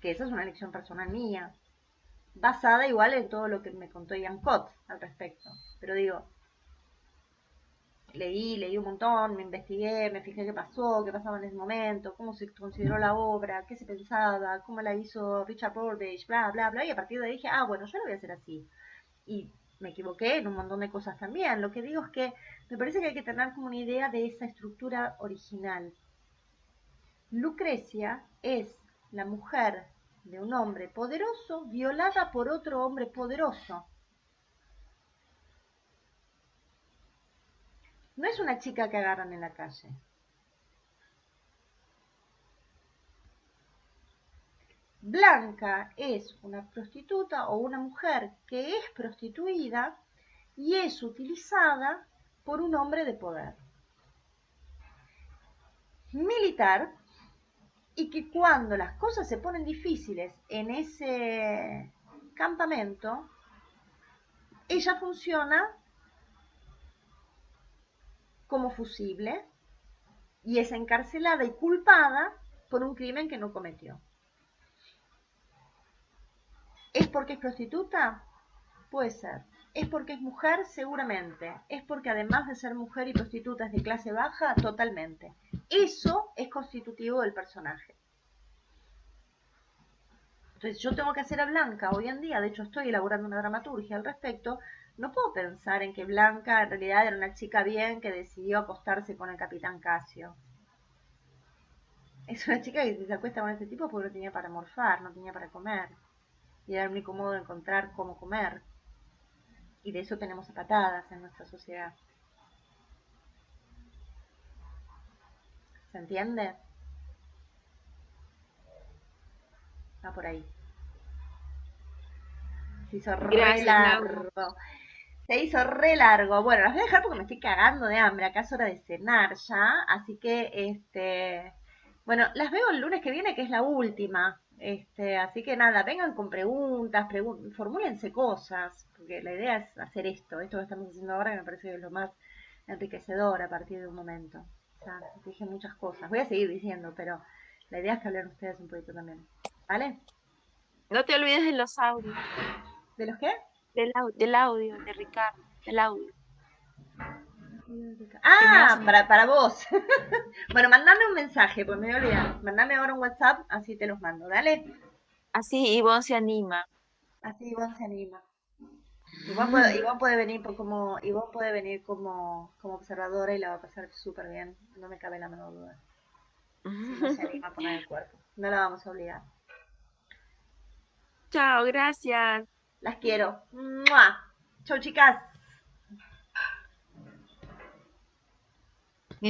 Que esa es una elección personal mía, basada igual en todo lo que me contó Ian Cott al respecto. Pero digo, leí un montón, me investigué, me fijé qué pasaba en ese momento, cómo se consideró la obra, qué se pensaba, cómo la hizo Richard Burbage, bla, bla, bla, y a partir de ahí dije, bueno, yo lo voy a hacer así. Y me equivoqué en un montón de cosas también. Lo que digo es que me parece que hay que tener como una idea de esa estructura original. Lucrecia es la mujer de un hombre poderoso violada por otro hombre poderoso. No es una chica que agarran en la calle. Blanca es una prostituta o una mujer que es prostituida y es utilizada por un hombre de poder militar, y que cuando las cosas se ponen difíciles en ese campamento, ella funciona como fusible y es encarcelada y culpada por un crimen que no cometió. ¿Es porque es prostituta? Puede ser. ¿Es porque es mujer? Seguramente. ¿Es porque además de ser mujer y prostituta es de clase baja? Totalmente. Eso es constitutivo del personaje. Entonces yo tengo que hacer a Blanca hoy en día, de hecho estoy elaborando una dramaturgia al respecto, no puedo pensar en que Blanca en realidad era una chica bien que decidió acostarse con el capitán Casio. Es una chica que se acuesta con este tipo porque no tenía para morfar, no tenía para comer. Y era el único modo de encontrar cómo comer. Y de eso tenemos a patadas en nuestra sociedad. ¿Se entiende? Va por ahí. Se hizo re Gracias, Laura. largo. Se hizo re largo. Bueno, las voy a dejar porque me estoy cagando de hambre. Acá es hora de cenar ya. Así que, bueno, las veo el lunes que viene, que es la última. Así que nada, vengan con preguntas, formúlense cosas, porque la idea es hacer esto que estamos haciendo ahora, que me parece que es lo más enriquecedor a partir de un momento. O sea, dije muchas cosas. Voy a seguir diciendo, pero la idea es que hablen ustedes un poquito también. ¿Vale? No te olvides de los audios, ¿De los qué? del audio, de Ricardo, del audio. Ah, para vos. Bueno, mandame un mensaje, pues me voy a olvidar. Mandame ahora un WhatsApp, así te los mando, dale. Así Ivonne se anima. Así Ivonne se anima. Ivonne puede venir como observadora y la va a pasar súper bien. No me cabe la menor duda. Si no se anima a poner el cuerpo. No la vamos a obligar. Chao, gracias. Las quiero. ¡Mua! Chau, chicas.